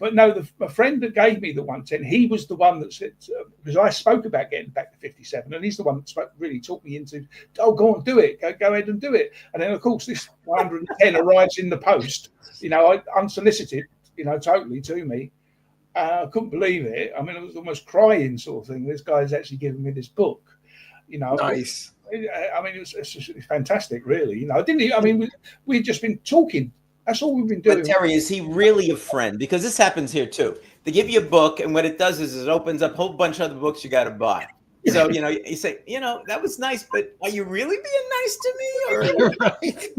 But no, my friend that gave me the 110, he was the one that said, because I spoke about getting back to 57, and he's the one that really talked me into, go on, do it, go ahead and do it. And then, of course, this 110 arrives in the post, unsolicited, totally to me. I couldn't believe it. I mean, I was almost crying sort of thing. This guy's actually given me this book,
Nice.
I mean, it's fantastic, really. We'd just been talking. That's all we've been doing.
But Terry, is he really a friend? Because this happens here too. They give you a book, and what it does is it opens up a whole bunch of other books you got to buy. So you say, that was nice, but are you really being nice to me? Or
Right.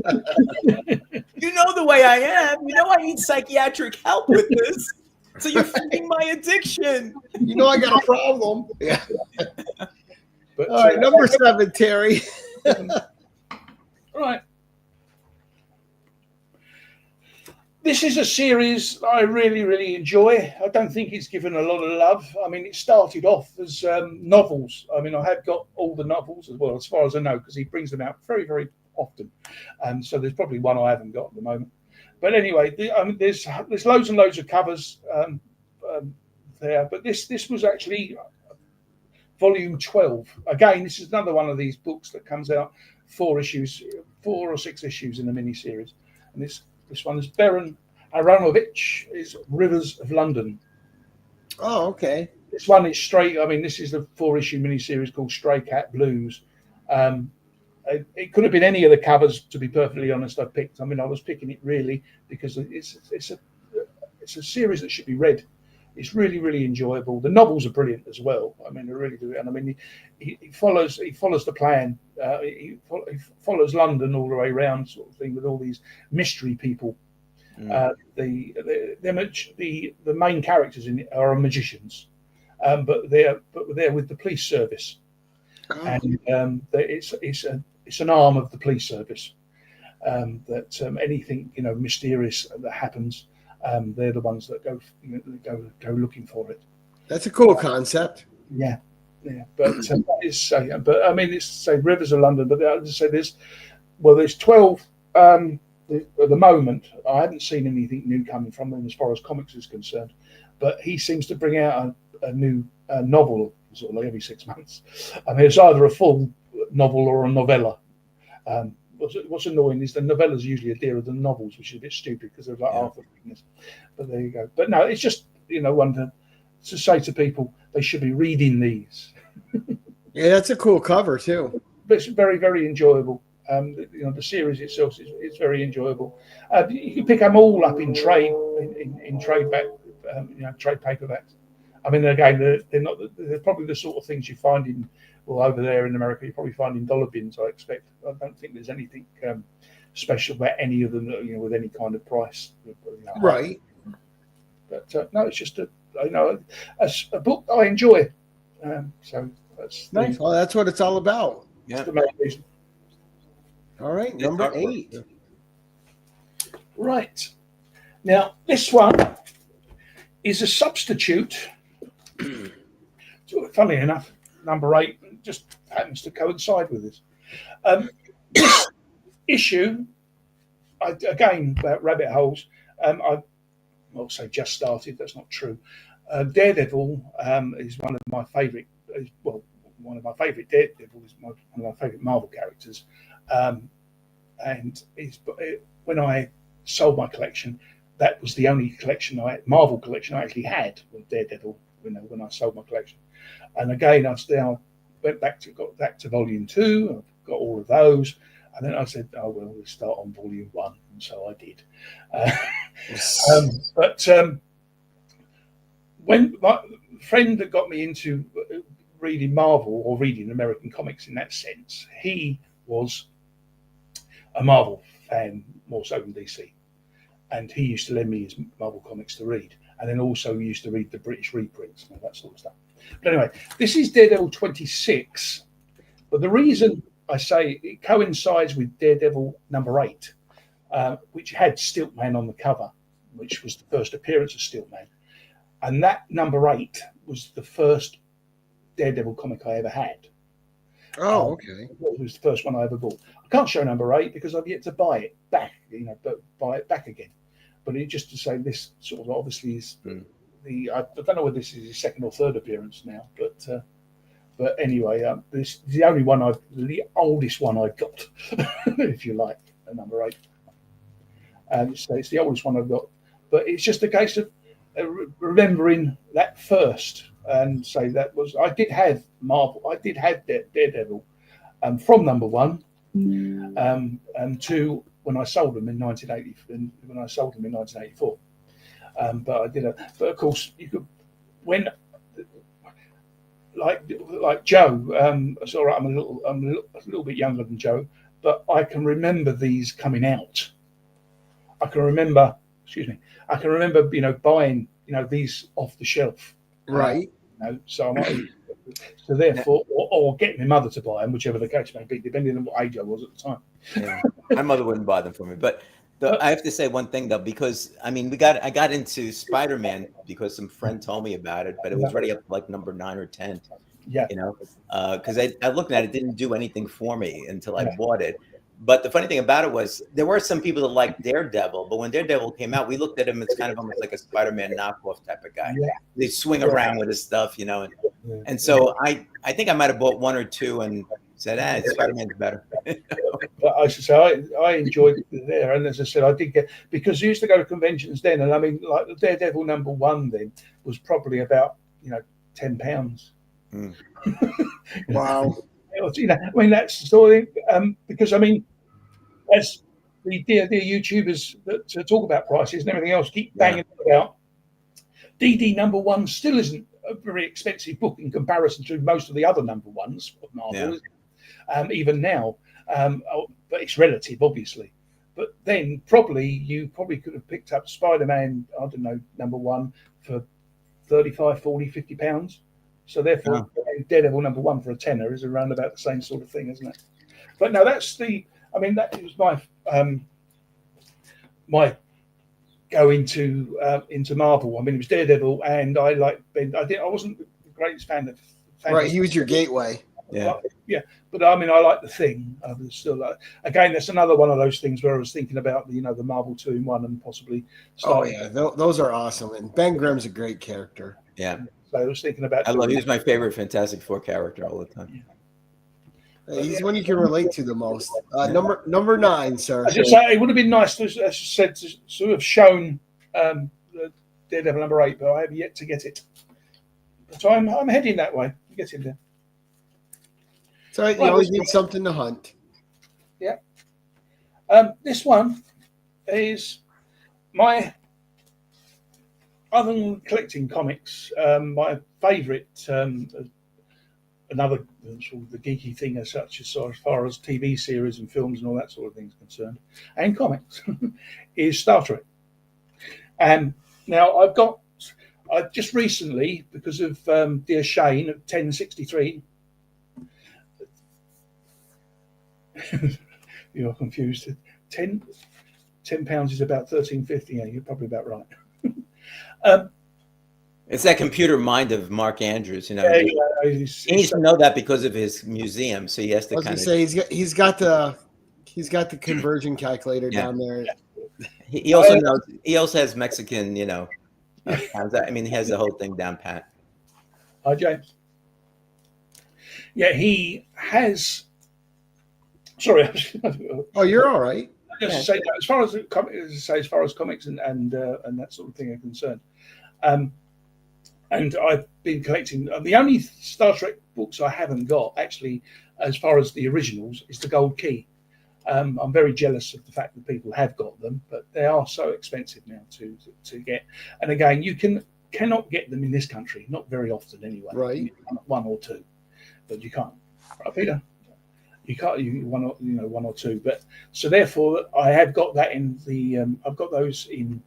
You know the way I am. I need psychiatric help with this. So you're feeding my addiction.
I got a problem. Yeah.
But,
all right, number 7, Terry.
All right. This is a series I really, really enjoy. I don't think it's given a lot of love. I mean, it started off as novels. I mean, I have got all the novels as well, as far as I know, because he brings them out very, very often. So there's probably one I haven't got at the moment. But anyway, there's loads and loads of covers there. But this was actually volume 12. Again, this is another one of these books that comes out 4 or 6 issues in a mini-series. And this one is Baron Aronovich, is Rivers of London.
Oh, okay.
This one is straight. I mean, this is the 4-issue miniseries called Stray Cat Blues. It could have been any of the covers, to be perfectly honest. I picked. I mean, I was picking it really because it's a series that should be read. It's really, really enjoyable. The novels are brilliant as well. I mean, they really do. And I mean, he follows the plan. He follows London all the way around, sort of thing, with all these mystery people. The main characters in it are magicians, but they're with the police service, and it's an arm of the police service. That anything mysterious that happens, they're the ones that go looking for it.
That's a cool concept.
Yeah. But but I mean, it's Rivers of London, but as I say, there's 12. At the moment, I haven't seen anything new coming from him as far as comics is concerned, but he seems to bring out a new novel sort of like every 6 months. I mean, it's either a full novel or a novella. What's annoying is the novellas usually are dearer than novels, which is a bit stupid because they're like half the thickness. But there you go. But no, it's just one to say to people they should be reading these.
Yeah, that's a cool cover too.
But it's very, very enjoyable. The series itself is very enjoyable. You can pick them all up in trade trade paperbacks. I mean, again, they're probably the sort of things you find over there in America. You probably find in dollar bins. I expect. I don't think there's anything special about any of them, with any kind of price.
Right.
But no, it's just a book I enjoy. So that's
nice. Well, that's what it's all about.
That's the main reason.
All right, number 8.
Right. Now, this one is a substitute. Funnily enough, number 8 just happens to coincide with this. This issue, again, about rabbit holes, I'll say just started. That's not true. Daredevil is one of my favourite. One of my favourite Daredevil is one of my favourite Marvel characters. And when I sold my collection, that was the only Marvel collection I actually had with Daredevil. When I sold my collection, and again I got back to volume 2. I've got all of those, and then I said, "Oh well, we'll start on volume 1," and so I did. When my friend that got me into reading Marvel or reading American comics in that sense, he was a Marvel fan more so than DC, and he used to lend me his Marvel comics to read, and then also used to read the British reprints and all that sort of stuff. But anyway, this is Daredevil 26, but the reason I say it coincides with Daredevil number 8, which had Stiltman on the cover, which was the first appearance of Stiltman, and that number 8 was the first Daredevil comic I ever had.
Oh, okay.
It was the first one I ever bought. I can't show number 8 because I've yet to buy it back, but buy it back again. But it just to say this sort of obviously is I don't know whether this is his second or third appearance now, but anyway, this is the only one the oldest one I've got, if you like, number 8. And it's the oldest one I've got, but it's just a case of remembering that first. And say that was I did have Marvel. I did have Daredevil from number 1 to when I sold them in 1980. When I sold them in 1984, but I did. But of course, you could like Joe. It's all right. I'm a little bit younger than Joe, but I can remember these coming out. I can remember buying these off the shelf.
Right.
So therefore, or getting my mother to buy them, whichever the case may be, depending on what age I was at the time.
Yeah. My mother wouldn't buy them for me, but I have to say one thing though, because I mean, I got into Spider-Man because some friend told me about it, but it was already up to like number 9 or 10.
Yeah,
because I looked at it, didn't do anything for me until I bought it. But the funny thing about it was there were some people that liked Daredevil, but when Daredevil came out, we looked at him as kind of almost like a Spider-Man knockoff type of guy. Yeah. They swing around with his stuff, and so I think I might have bought 1 or 2 and said, Spider-Man's better.
But I should say I enjoyed it there, and as I said, I did get, because I used to go to conventions then, and I mean, like the Daredevil number 1 then was probably about £10.
Wow.
I mean, that's the story. Because I mean, as the dear YouTubers that talk about prices and everything else keep banging about, DD #1 still isn't a very expensive book in comparison to most of the other #1s of Marvel, even now. But it's relative, obviously. But then you probably could have picked up Spider-Man, I don't know, #1 for 35, 40, 50 pounds. So therefore, Daredevil #1 for a tenner is around about the same sort of thing, isn't it? But no, that was my go into Marvel. I mean, it was Daredevil, and I wasn't the greatest fan of fantasy.
Right, he was your gateway.
Yeah, but I mean, I like the Thing. I was still again, that's another one of those things where I was thinking about the Marvel 2-in-1 and possibly.
Those are awesome, and Ben Grimm's a great character.
Yeah,
so I was thinking about.
He was my favorite Fantastic Four character all the time.
He's one you can relate to the most. Number 9, sir.
I just say it would have been nice to, as you said, to sort of shown the Daredevil #8, but I have yet to get it. So I'm heading that way. Getting there.
So you always need something to hunt.
Yeah. This one is my, other than collecting comics, my favourite, another sort of the geeky thing as such, as far as TV series and films and all that sort of thing is concerned, and comics, is Star Trek. And now I just recently, because of dear Shane at 1063, you're confused. £10 is about £13.50. Yeah, you're probably about right.
It's that computer mind of Mark Andrews. He needs to know that because of his museum, so he has to.
I was going to say he's got the conversion calculator down there.
He also knows. He also has Mexican. I mean, he has the whole thing down pat.
Hi, James. Yeah, he has. Sorry.
Oh, you're all right.
Just to say that as far as comics and that sort of thing are concerned, and I've been collecting. The only Star Trek books I haven't got, actually, as far as the originals, is the Gold Key. I'm very jealous of the fact that people have got them, but they are so expensive now to get. And again, you cannot get them in this country, not very often anyway.
Right.
One or two, but you can't. Right, Peter? You can't. One or two. But so therefore, I have got that in the. I've got those in.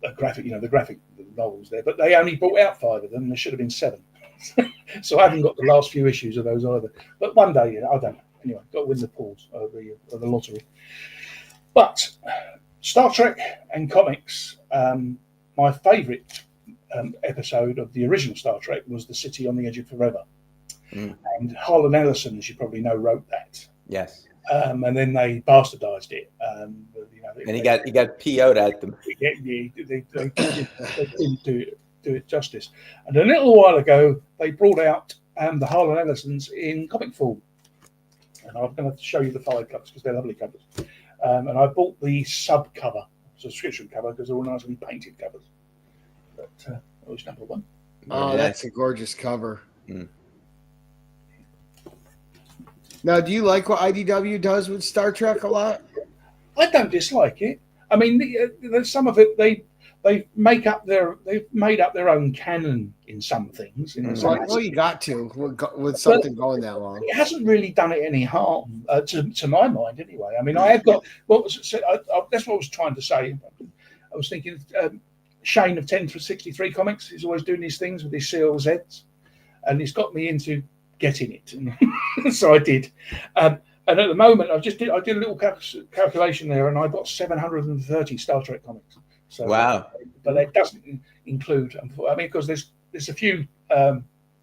A graphic, the graphic novels there, but they only brought out 5 of them. There should have been 7. So I haven't got the last few issues of those either. But one day, I don't know. Anyway, got to win the pools or the lottery. But Star Trek and comics, my favourite episode of the original Star Trek was The City on the Edge of Forever. And Harlan Ellison, as you probably know, wrote that.
Yes.
And then they bastardized it.
And he got PO'd at them.
They didn't do it justice. And a little while ago, they brought out the Harlan Ellisons in comic form. And I'm going to show you the 5 covers because they're lovely covers. And I bought the sub cover, subscription cover, because they're all nicely painted covers. But that was number 1.
Oh, that's a gorgeous cover. Now, do you like what IDW does with Star Trek a lot?
I don't dislike it. I mean, some of it they've made up their own canon in some things.
Well, you got to with something going that long.
It hasn't really done it any harm to my mind, anyway. I mean, I have got that's what I was trying to say. I was thinking Shane of 1063 Comics is always doing these things with his CLZs, and he's got me into getting it, so I did. And at the moment, I did a little calculation there, and I got 730 Star Trek comics. So,
wow!
But that doesn't include, because there's a few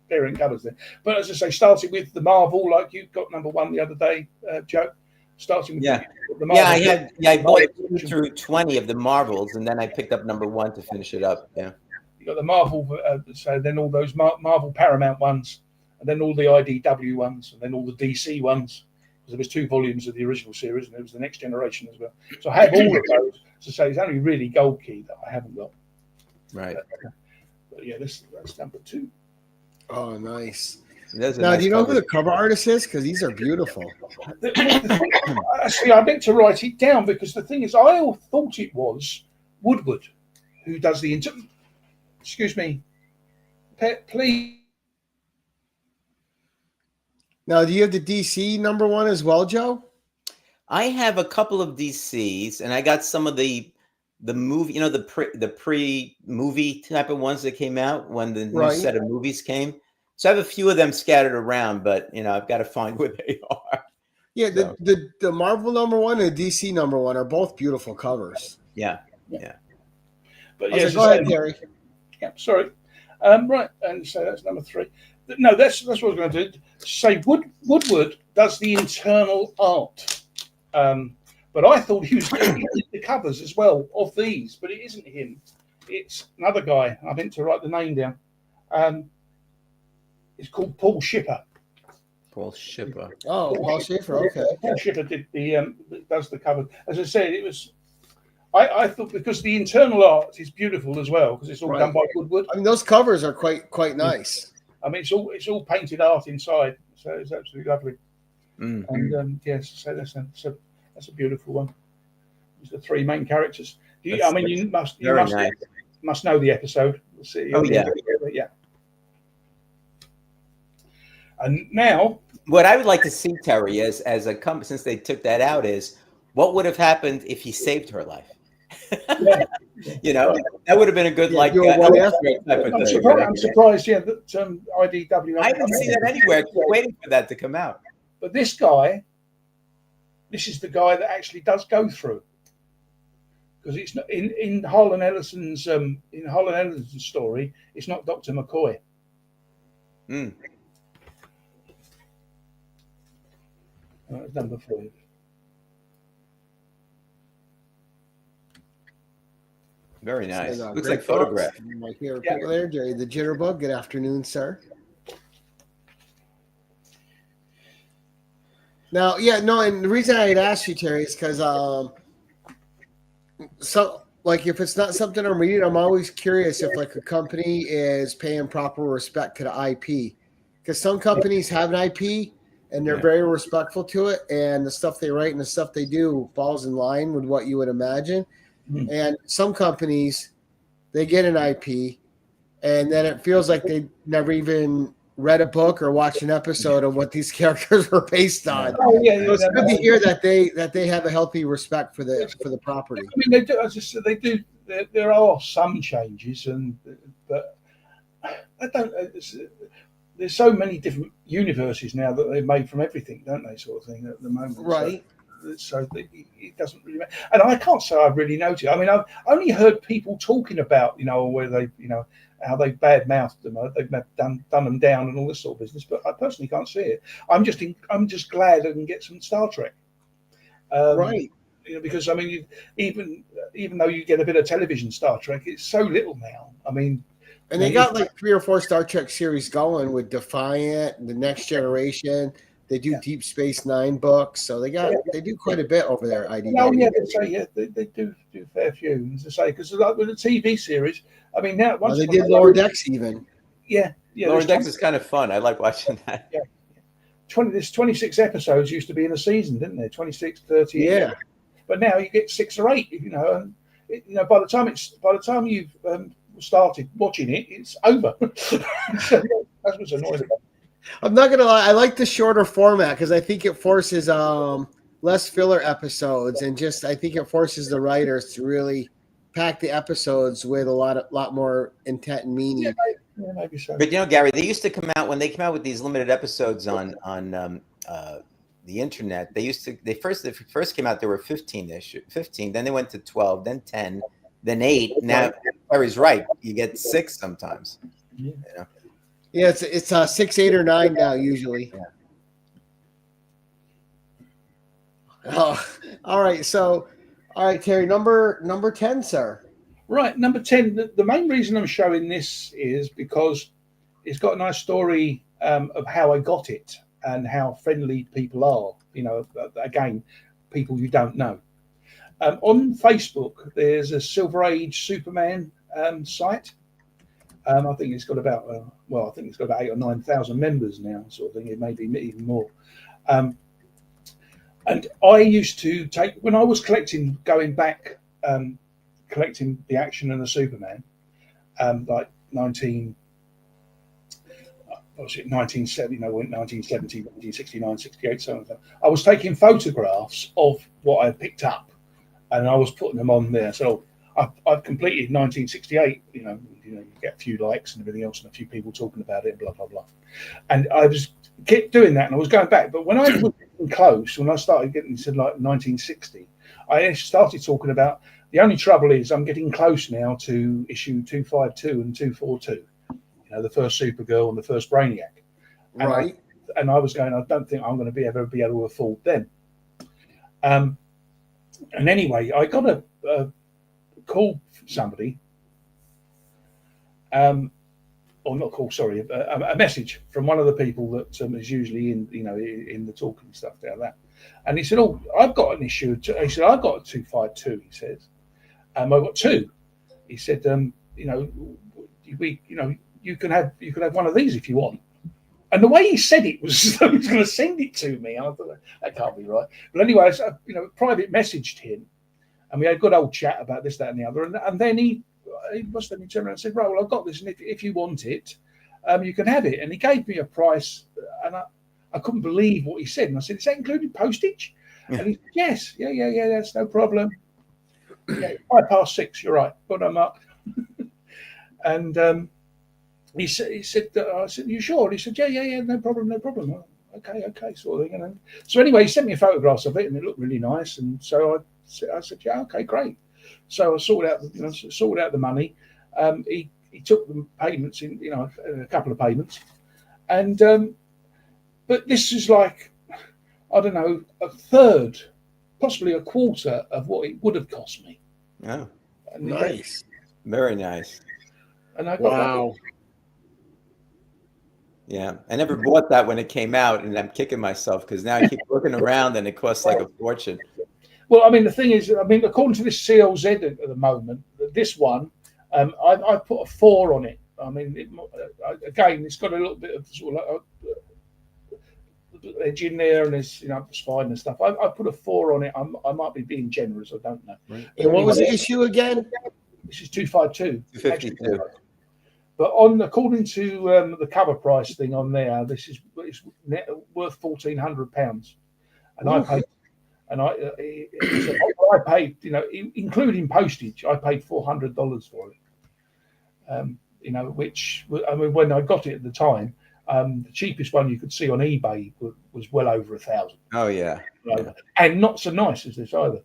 variant covers there. But as I say, starting with the Marvel, like you got number 1 the other day, Joe. Starting with the Marvel.
I bought through 20 of the Marvels, and then I picked up number 1 to finish it up. Yeah.
You got the Marvel, so then all those Marvel Paramount ones. And then all the IDW ones, and then all the DC ones. Because there was 2 volumes of the original series, and there was the Next Generation as well. So I have all of those. To say it's only really Gold Key that I haven't got.
Right.
But yeah, that's number 2.
Oh, nice.
Now,
do you know who the cover artist is? Because these are beautiful.
Actually, I meant to write it down because the thing is, I thought it was Woodward. who does the excuse me, please.
Now, do you have the DC #1 as well, Joe?
I have a couple of DCs, and I got some of the movie, the pre-movie type of ones that came out when the new set of movies came. So I have a few of them scattered around, but I've got to find where they are.
Yeah, so. the Marvel #1 and the DC #1 are both beautiful covers.
Yeah.
But
yeah, go ahead, Gary.
Yeah, sorry. Right, and so that's number 3. No, that's what I was going to do. Say Woodward does the internal art, but I thought he was going to do the covers as well of these, but it isn't him. It's another guy. I meant to write the name down. It's called Paul Shipper.
Paul Shipper.
Oh, Paul Shipper. Okay.
Paul Shipper did does the cover. As I said, it was. I thought because the internal art is beautiful as well because it's all done by Woodward.
I mean, those covers are quite nice.
I mean, it's all painted art inside, so it's absolutely lovely. And yes, so that's a beautiful one. It's the 3 main characters. You must know the episode. We'll see.
Oh yeah.
And now,
what I would like to see, Terry, as a company, since they took that out, is what would have happened if he saved her life. That would have been a good type of thing.
I'm surprised. Yeah, that IDW.
I haven't seen that anywhere. Waiting for that to come out.
But this is the guy that actually does go through, because it's not in Harlan Ellison's story. It's not Dr. McCoy. That's number 4.
Very nice. Looks like photograph.
My favorite people there, Jerry the Jitterbug. Good afternoon, sir. Now, and the reason I had asked you, Terry, is because if it's not something I'm reading, I'm always curious if a company is paying proper respect to the IP, because some companies have an IP and they're very respectful to it, and the stuff they write and the stuff they do falls in line with what you would imagine. And some companies, they get an IP, and then it feels like they never even read a book or watched an episode of what these characters were based on.
Oh, yeah,
so it's good to hear that they have a healthy respect for the property.
I mean, they do. As I said, they do. There are some changes, but I don't. There's so many different universes now that they've made from everything, don't they? Sort of thing at the moment,
right?
So it doesn't really matter. And I can't say I've really noticed. I mean, I've only heard people talking about, where they, how they badmouthed them, they've done them down and all this sort of business. But I personally can't see it. I'm just glad I can get some Star Trek.
Right.
Because I mean, even though you get a bit of television Star Trek, it's so little now. I mean,
and they got 3 or 4 Star Trek series going with Defiant, The Next Generation. They do Deep Space Nine books, so they do quite a bit over there. IDW.
Oh yeah, they do a fair few, as I say, because with the TV series, I mean now
they did Lower Decks even.
Yeah.
Lower Decks is kind of fun. I like watching that.
Yeah. 26 episodes used to be in a season, didn't there? 26, 30.
Yeah.
But now you get 6 or 8. And by the time you've started watching it, it's over. So, that's what's annoying about it.
I'm not gonna lie. I like the shorter format because I think it forces less filler episodes, and I think it forces the writers to really pack the episodes with a lot more intent and meaning.
Yeah, maybe so.
But Gary, they used to come out when they came out with these limited episodes on the internet. They first came out. There were 15-ish, 15. Then they went to 12, then 10, then 8. Now Gary's right. You get 6 sometimes.
Yeah.
Yeah, it's 6, 8, or 9 now usually.
Yeah.
Oh, all right. So, all right, Terry, number 10, sir.
Right, number 10. The main reason I'm showing this is because it's got a nice story of how I got it and how friendly people are. Again, people you don't know. On Facebook, there's a Silver Age Superman site. I think it's got about 8 or 9,000 members now, sort of thing. It may be even more. And I used to take, when I was collecting, going back collecting the Action and the Superman, like 1970, 1969, 68, something. I was taking photographs of what I picked up, and I was putting them on there. So I've completed 1968. You get a few likes and everything else, and a few people talking about it, and blah blah blah. And I was kept doing that, and I was going back. But when I was getting close, when I started getting to like 1960, I started talking about the only trouble is I'm getting close now to issue 252 and 242. The first Supergirl and the first Brainiac, and
right?
I was going, I don't think I'm going to ever be able to afford them. And anyway, I got a call from somebody, or not call, sorry, a message from one of the people that is usually in the talking stuff down there, and he said, "Oh, I've got an issue." He said, "I've got a 252." He says, "I've got two." He said, You can have one of these if you want." And the way he said it was as though he was going to send it to me. And I thought, that can't be right. But anyway, I private messaged him, and we had a good old chat about this, that, and the other. And then he must have turned around and said, "Right, well, I've got this, and if you want it, you can have it." And he gave me a price, and I couldn't believe what he said. And I said, "Is that including postage?" Yeah. And he said, "Yes, yeah, that's no problem." Yeah, 6:05, you're right. Put them up. And he said, I said, "You sure?" And he said, yeah, no problem. Okay, sort of thing. So anyway, he sent me photographs of it, and it looked really nice. And so I said, "Yeah, okay, great." So I sorted out the money. He took the payments in, a couple of payments, and but this is like, I don't know, a third, possibly a quarter of what it would have cost me.
Oh,
nice,
very nice.
And I got
wow.
Yeah, I never bought that when it came out, and I'm kicking myself because now I keep looking around and it costs like a fortune.
Well, I mean, the thing is, according to this CLZ at the moment, this one, I put a 4 on it. I mean, again, it's got a little bit of sort of edge in there, and it's spine and stuff. I put a 4 on it. I might be being generous. I don't know.
Right. And what was the issue again?
This is 252.
252.
But according to the cover price thing on there, it's worth £1,400, and I paid, including postage, I paid $400 for it. Which, I mean, when I got it at the time, the cheapest one you could see on eBay was well over 1,000.
Oh yeah.
And not so nice as this either.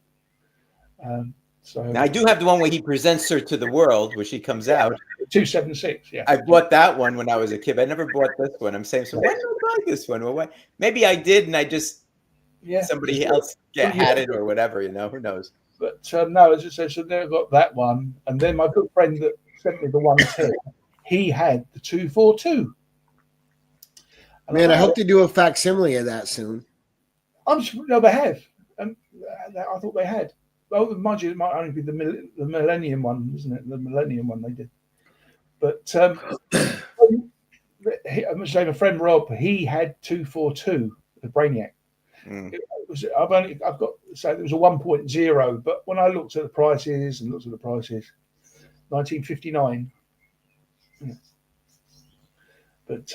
So
now I do have the one where he presents her to the world, where she comes out.
276. Yeah,
I bought that one when I was a kid. I never bought this one. I'm saying, so why did I buy this one? Well, maybe I did, and I just somebody else had it or whatever. Who knows?
But no, as I said, so there I got that one, and then my good friend that sent me the 110, he had the 242. And
man, I hope they do a facsimile of that soon.
No, they have. I thought they had. Oh, mind you, it might only be the Millennium one, isn't it? The Millennium one they did. But I must say, my friend Rob, he had 242, the Brainiac. It was, I've got so there was a 1.0, but when I looked at the prices, 1959. Yeah. But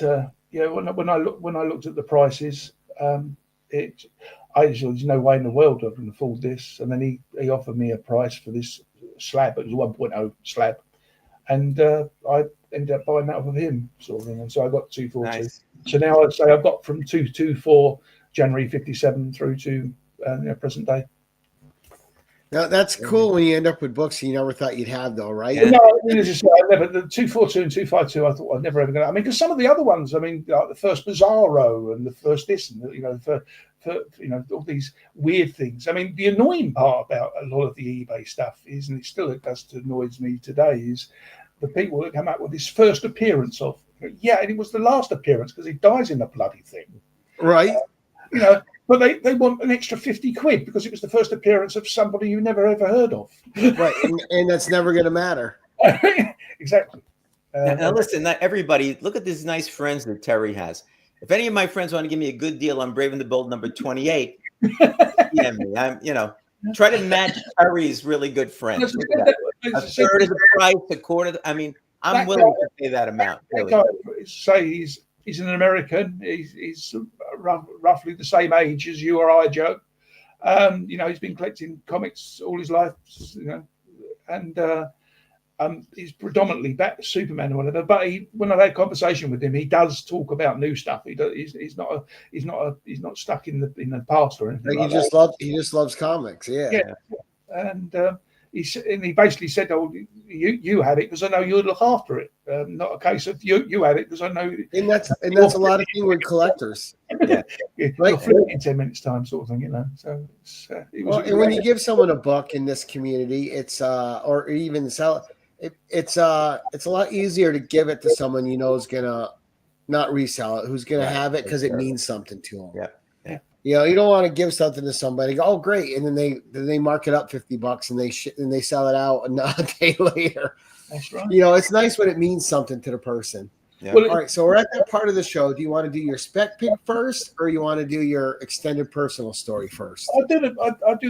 when I looked at the prices, there's no way in the world I can afford this. And then he offered me a price for this slab. It was a 1.0 slab, and I ended up buying that off of him, sort of thing. And so I got 242. Nice. So now I'd say I've got from 224 January 57 through to present day.
Now that's cool when you end up with books you never thought you'd have, though, right?
No, I never. The 242 and 252, I thought I'd never ever going to. I mean, because some of the other ones, I mean, like the first Bizarro and the first this, and all these weird things. I mean, the annoying part about a lot of the eBay stuff is, and it does annoys me today, is the people that come out with this first appearance of, and it was the last appearance because he dies in the bloody thing,
right?
But they want an extra 50 quid because it was the first appearance of somebody you never ever heard of.
Right, and that's never going to matter.
Exactly.
Now listen, not everybody, look at these nice friends that Terry has. If any of my friends want to give me a good deal on Brave and the Bold number 28, DM me. Try to match Terry's really good friends. A third of the price, a quarter. I mean, I'm willing to pay that amount. Really.
Say he's an American. He's roughly the same age as you or I, Joe. He's been collecting comics all his life. And he's predominantly Superman or whatever. But when I've had a conversation with him, he does talk about new stuff. He's not stuck in the past or anything.
He just loves comics. Yeah.
And he basically said, "Oh, you had it because I know you'd look after it. Not a case of you had it because I know."
And that's a lot of thing with collectors.
Yeah, you'll flip it in 10 minutes time, sort of thing, So
and when you give someone a book in this community, it's or even sell it, it's a lot easier to give it to someone you know is gonna not resell it, who's gonna have it because it means something to them.
Yeah.
You don't want to give something to somebody. Go, oh, great, and then they mark it up $50 and they sell it out a day later.
That's right.
It's nice when it means something to the person.
Yeah.
Well, all right, so we're at that part of the show. Do you want to do your spec pick first, or you want to do your extended personal story first?
I'll do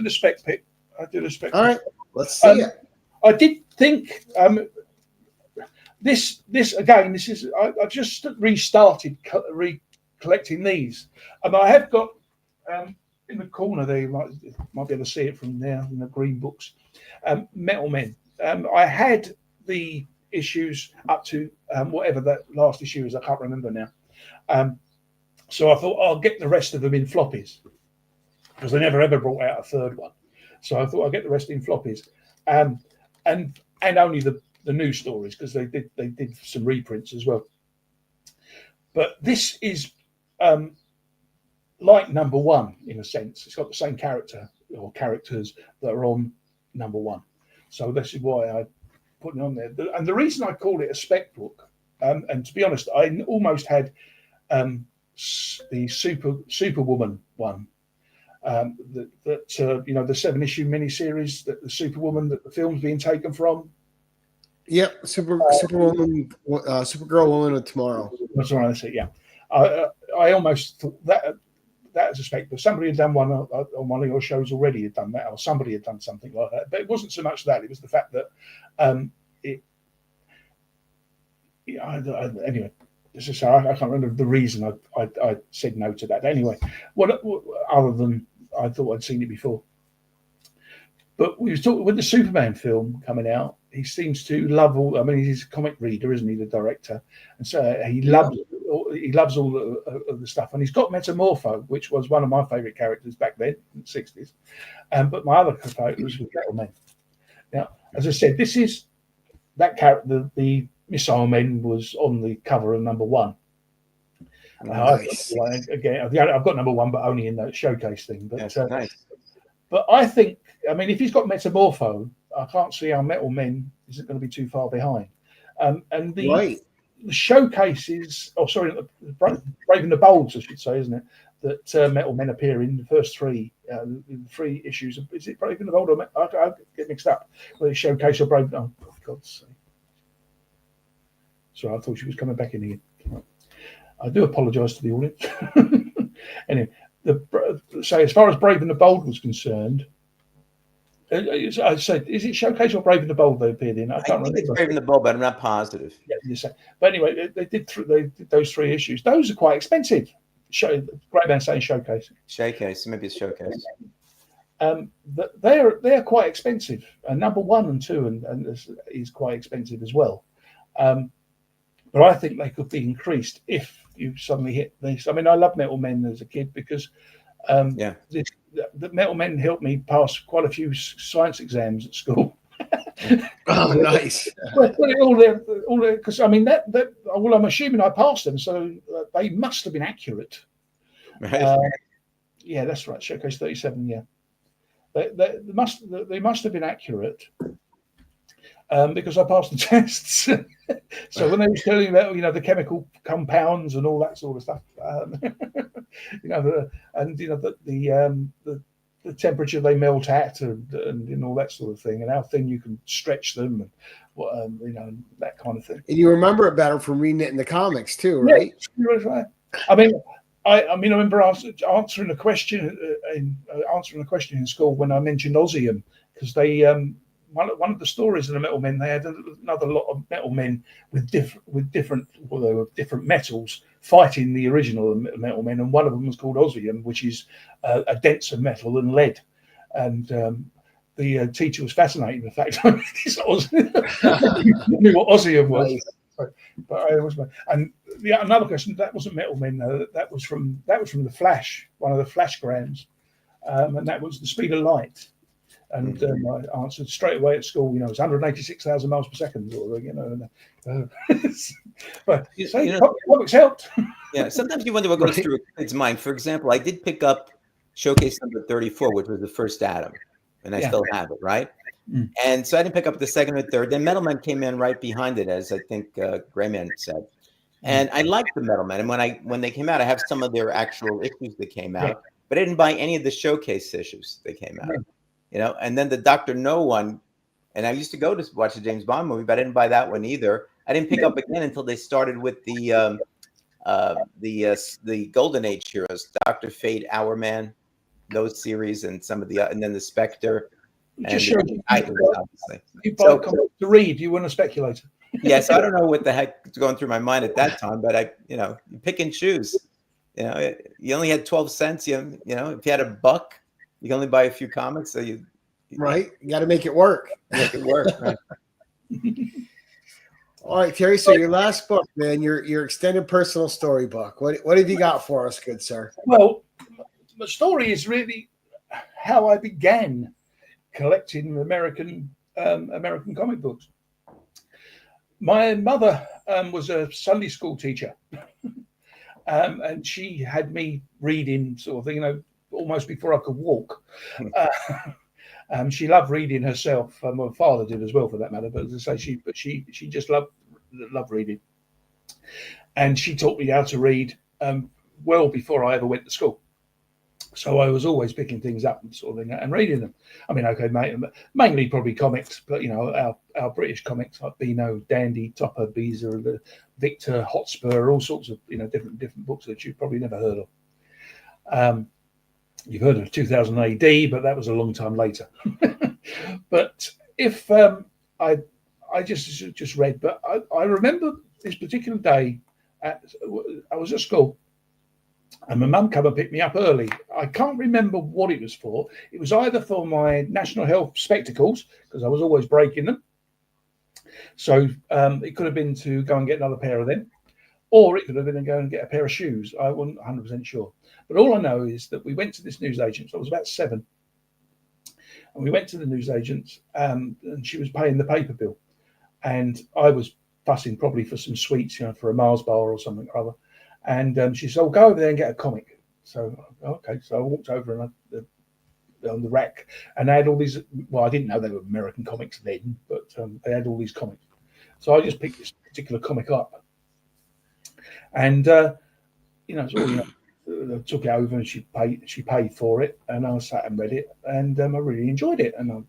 the spec pick.
All right, let's see it.
I did think this again. This is I've just restarted collecting these, and I have got in the corner there. You might be able to see it from there in the green books. Metal Men. I had the issues up to whatever that last issue is. I can't remember now. So I thought I'll get the rest of them in floppies because they never ever brought out a third one. So I thought I'll get the rest in floppies, and only the new stories because they did some reprints as well. But this is like number one in a sense. It's got the same character or characters that are on number one. So this is why I put it on there. And the reason I called it a spec book, and to be honest, I almost had the Superwoman one. The 7-issue miniseries that the Superwoman that the film's being taken from.
Yep, Superwoman, Supergirl, Woman of Tomorrow.
That's what I said. Yeah, I almost thought that was a spec, but somebody had done one on one of your shows already. Had done that, or somebody had done something like that. But it wasn't so much that; it was the fact that anyway. So I can't remember the reason I said no to that. Anyway, what other than I thought I'd seen it before. But we were talking with the Superman film coming out. He seems to love all. I mean, he's a comic reader, isn't he? The director, and so he loves all of the stuff. And he's got Metamorpho, which was one of my favourite characters back then in the 60s. But my other favourite was with Deadman. Now, as I said, this is that character. The Missile Men was on the cover of number one.
Nice.
Again, I've got number one, but only in that showcase thing. But
nice.
But I think, I mean, if he's got Metamorpho, I can't see how Metal Men isn't going to be too far behind. And the showcase is, Brave the Bold, I should say, isn't it? That Metal Men appear in the first three issues. Is it Brave the Bold or I get mixed up? Well, the showcase of Brave. Oh, for God's sake. Sorry, I thought she was coming back in again. I do apologise to the audience. Anyway, so as far as Brave and the Bold was concerned, I said, is it Showcase or Brave and the Bold they appeared in? I can't remember.
It's Brave and the Bold, but I'm not positive.
Yeah, but anyway, they did those 3 issues. Those are quite expensive. Great man saying Showcase.
Showcase, maybe it's Showcase.
But they're quite expensive. Number 1 and 2 and is quite expensive as well. But I think they could be increased if you suddenly hit this. I mean, I love Metal Men as a kid because the Metal Men helped me pass quite a few science exams at school.
Oh, nice.
Because I mean well, I'm assuming I passed them, so they must have been accurate.
Right.
Yeah, that's right. Showcase 37. Yeah, they must have been accurate. Because I passed the tests. So when they were telling about, the chemical compounds and all that sort of stuff, the temperature they melt at and all that sort of thing, and how thin you can stretch them, and that kind of thing.
And you remember it better from reading it in the comics too, right?
Yeah, right. I mean, I mean, I remember answering a question in school when I mentioned Ozium, because they one of the stories of the Metal Men, they had another lot of Metal Men with different metals fighting the original Metal Men, and one of them was called Ozium, which is a denser metal than lead, and the teacher was fascinated with the fact I knew what Ozium was. Nice. But I always, and another question, that wasn't Metal Men, that was from the Flash, one of the Flashgrams, and that was the speed of light. And I answered straight away at school. It's 186,000 miles per second, but comics helped.
Yeah, sometimes you wonder what goes through a kid's mind. For example, I did pick up Showcase number 34, which was the first Adam, and I still have it, right? And so I didn't pick up the second or third. Then Metal Man came in right behind it, as I think Grayman said. And I liked the Metal Man. And when they came out, I have some of their actual issues that came out, but I didn't buy any of the Showcase issues that came out. And then the Dr. No one, and I used to go to watch the James Bond movie, but I didn't buy that one either. I didn't pick up again until they started with the Golden Age heroes, Dr. Fate, Hour Man, those series, and some of and then the Spectre.
Just sure you buy comics to read. You weren't a speculator.
Yes, I don't know what the heck was going through my mind at that time, but you pick and choose. You only had 12 cents. If you had a buck, you can only buy a few comics. So you
got to make it work.
Make it work. Right.
All right, Terry. So your last book, man, your extended personal story book. What have you got for us, good sir?
Well, the story is really how I began collecting American comic books. My mother was a Sunday school teacher, and she had me reading sort of thing, almost before I could walk. She loved reading herself. My father did as well, for that matter. But as I say, she just loved reading, and she taught me how to read well before I ever went to school. So I was always picking things up and sort of thing and reading them. I mean, okay, mainly probably comics, but our British comics like Beano, Dandy, Topper, Beezer, the Victor, Hotspur, all sorts of different books that you've probably never heard of. You've heard of 2000 AD, but that was a long time later. But if I just read, but I remember this particular day. I was at school. And my mum came and picked me up early. I can't remember what it was for. It was either for my national health spectacles, because I was always breaking them. So it could have been to go and get another pair of them, or it could have been to go and get a pair of shoes. I wasn't 100% sure. But all I know is that we went to this newsagent. So I was about 7. And we went to the newsagent, and she was paying the paper bill. And I was fussing probably for some sweets, for a Mars bar or something or other. And she said, "Oh, go over there and get a comic." So, okay. So I walked over on the rack, and they had all these. Well, I didn't know they were American comics then, but they had all these comics. So I just picked this particular comic up, and I took it over, and she paid for it, and I sat and read it, and I really enjoyed it, and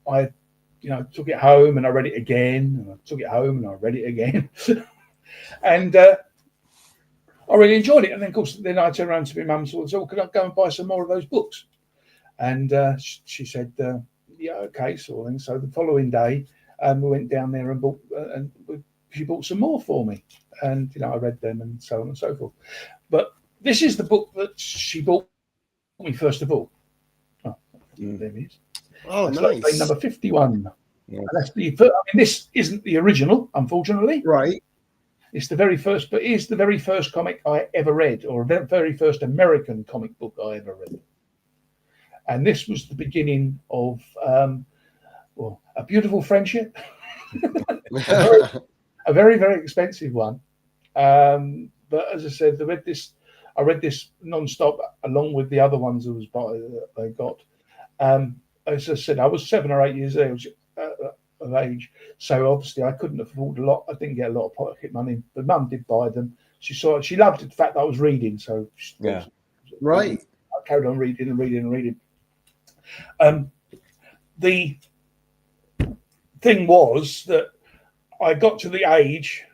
I took it home and I read it again, and I took it home and I read it again. And I really enjoyed it. And then, of course, I turned around to my mum and said, "Oh, could I go and buy some more of those books?" And she said, "Yeah, okay," sort of thing. So the following day, we went down there and bought, she bought some more for me. And, I read them and so on and so forth. But this is the book that she bought me first of all. Oh, there it is.
Oh,
that's
nice.
Like number 51. Yeah. That's this isn't the original, unfortunately.
Right.
It's the very first, but it is the very first comic I ever read, or the very first American comic book I ever read. And this was the beginning of, a beautiful friendship, a very, very expensive one. But as I said, I read this non-stop along with the other ones they got. As I said, I was 7 or 8 years of age, so obviously I couldn't afford a lot. I didn't get a lot of pocket money, but Mum did buy them. She loved the fact that I was reading, so
right.
I carried on reading and reading and reading. The thing was that I got to the age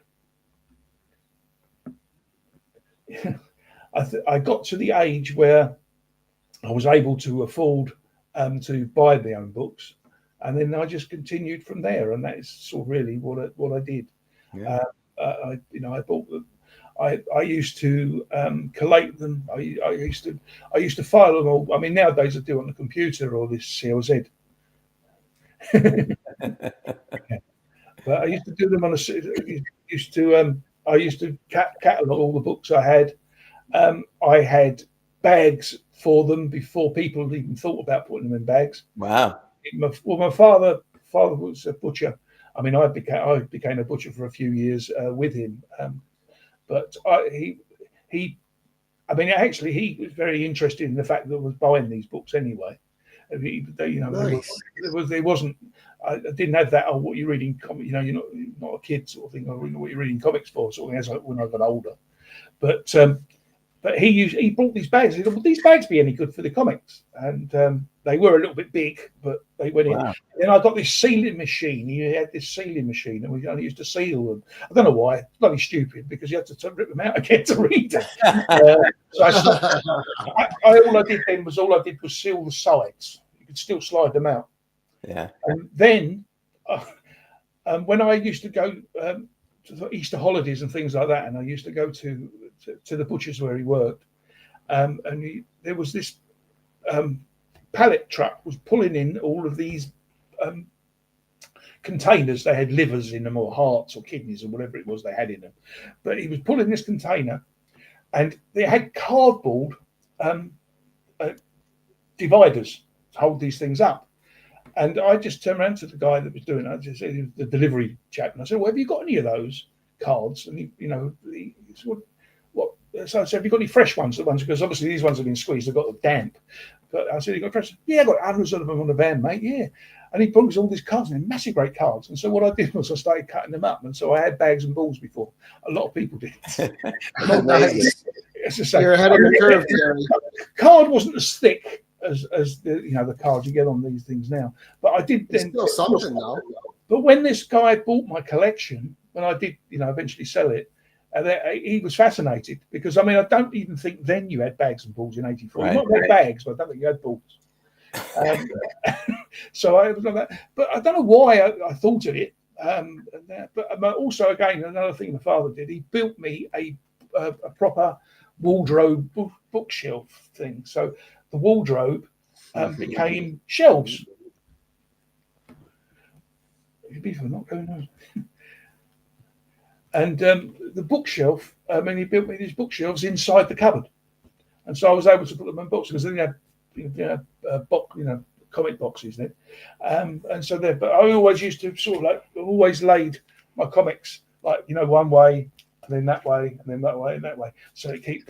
I got to the age where I was able to afford to buy my own books, and then I just continued from there, and that is sort of really what I did.
Yeah.
I bought them. I used to collate them. I used to file them all. I mean, nowadays I do it on the computer or this CLZ. But I used to do them on I used to catalog all the books I had. I had bags for them before people even thought about putting them in bags.
Wow.
My father was a butcher. I mean, I became a butcher for a few years with him. But he was very interested in the fact that I was buying these books anyway.
Nice.
There wasn't. I didn't have that. Oh, what you're reading? You're not a kid sort of thing. Or what you're reading comics for? Sort of thing. As when I got older, but he brought these bags. He said, "Would these bags be any good for the comics?" And they were a little bit big, but they went in. Then I got this sealing machine. He had this sealing machine, and we only used to seal them. I don't know why. It's bloody stupid because you had to rip them out again to read them. So all I did was seal the sides. You could still slide them out.
Yeah.
And then when I used to go to Easter holidays and things like that, and I used to go to the butcher's where he worked, and there was this pallet truck was pulling in all of these containers. They had livers in them, or hearts, or kidneys, or whatever it was they had in them. But he was pulling this container, and they had cardboard dividers to hold these things up. And I just turned around to the guy that was doing it. I just said, the delivery chap, and I said, "Well, have you got any of those cards?" And he said, "What?" So I said, "Have you got any fresh ones?" Because obviously these ones have been squeezed, they've got the damp. But I said, "You got fresh?" "Yeah, I got hundreds of them on the van, mate. Yeah." And he brings all these cards, and they're massive great cards. And so what I did was I started cutting them up, and so I had bags and balls before. A lot of people did.
Nice. You're ahead of the curve, Terry.
Card wasn't as thick as the cards you get on these things now, but I did.
It's still something though.
But when this guy bought my collection, when I did, eventually sell it, he was fascinated because I don't even think then you had bags and balls in '84.
Right,
You might have bags, but I don't think you had balls. So I was like that, but I don't know why I thought of it. But also, again, another thing my father did, he built me a proper wardrobe bookshelf thing. So the wardrobe became shelves. Not going on. And the bookshelf, he built me these bookshelves inside the cupboard, and so I was able to put them in books because then they had comic boxes in it, and so there. But I always used to sort of always laid my comics one way, and then that way, and then that way, and that way, so it kept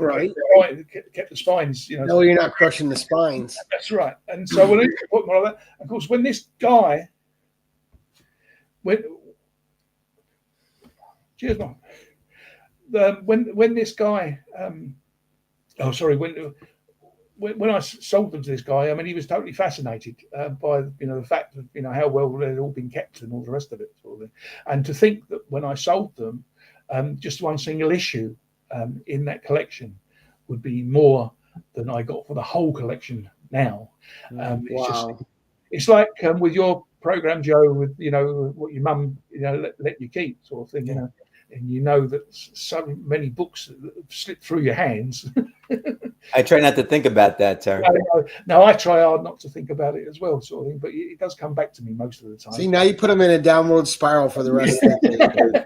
the spines.
No, you're not crushing the spines.
That's right. And so when I put them like that, of course, when this guy cheers, Mom. When this guy, when I sold them to this guy, he was totally fascinated by the fact of how well they'd all been kept and all the rest of it, sort of thing. And to think that when I sold them, just one single issue in that collection would be more than I got for the whole collection now. It's like with your program, Joe, with what your mum let you keep, sort of thing, and that so many books that slip through your hands.
I try not to think about that, Terry.
No, I try hard not to think about it as well, sort of thing, but it does come back to me most of the time.
See, now you put them in a downward spiral for the rest of
the day.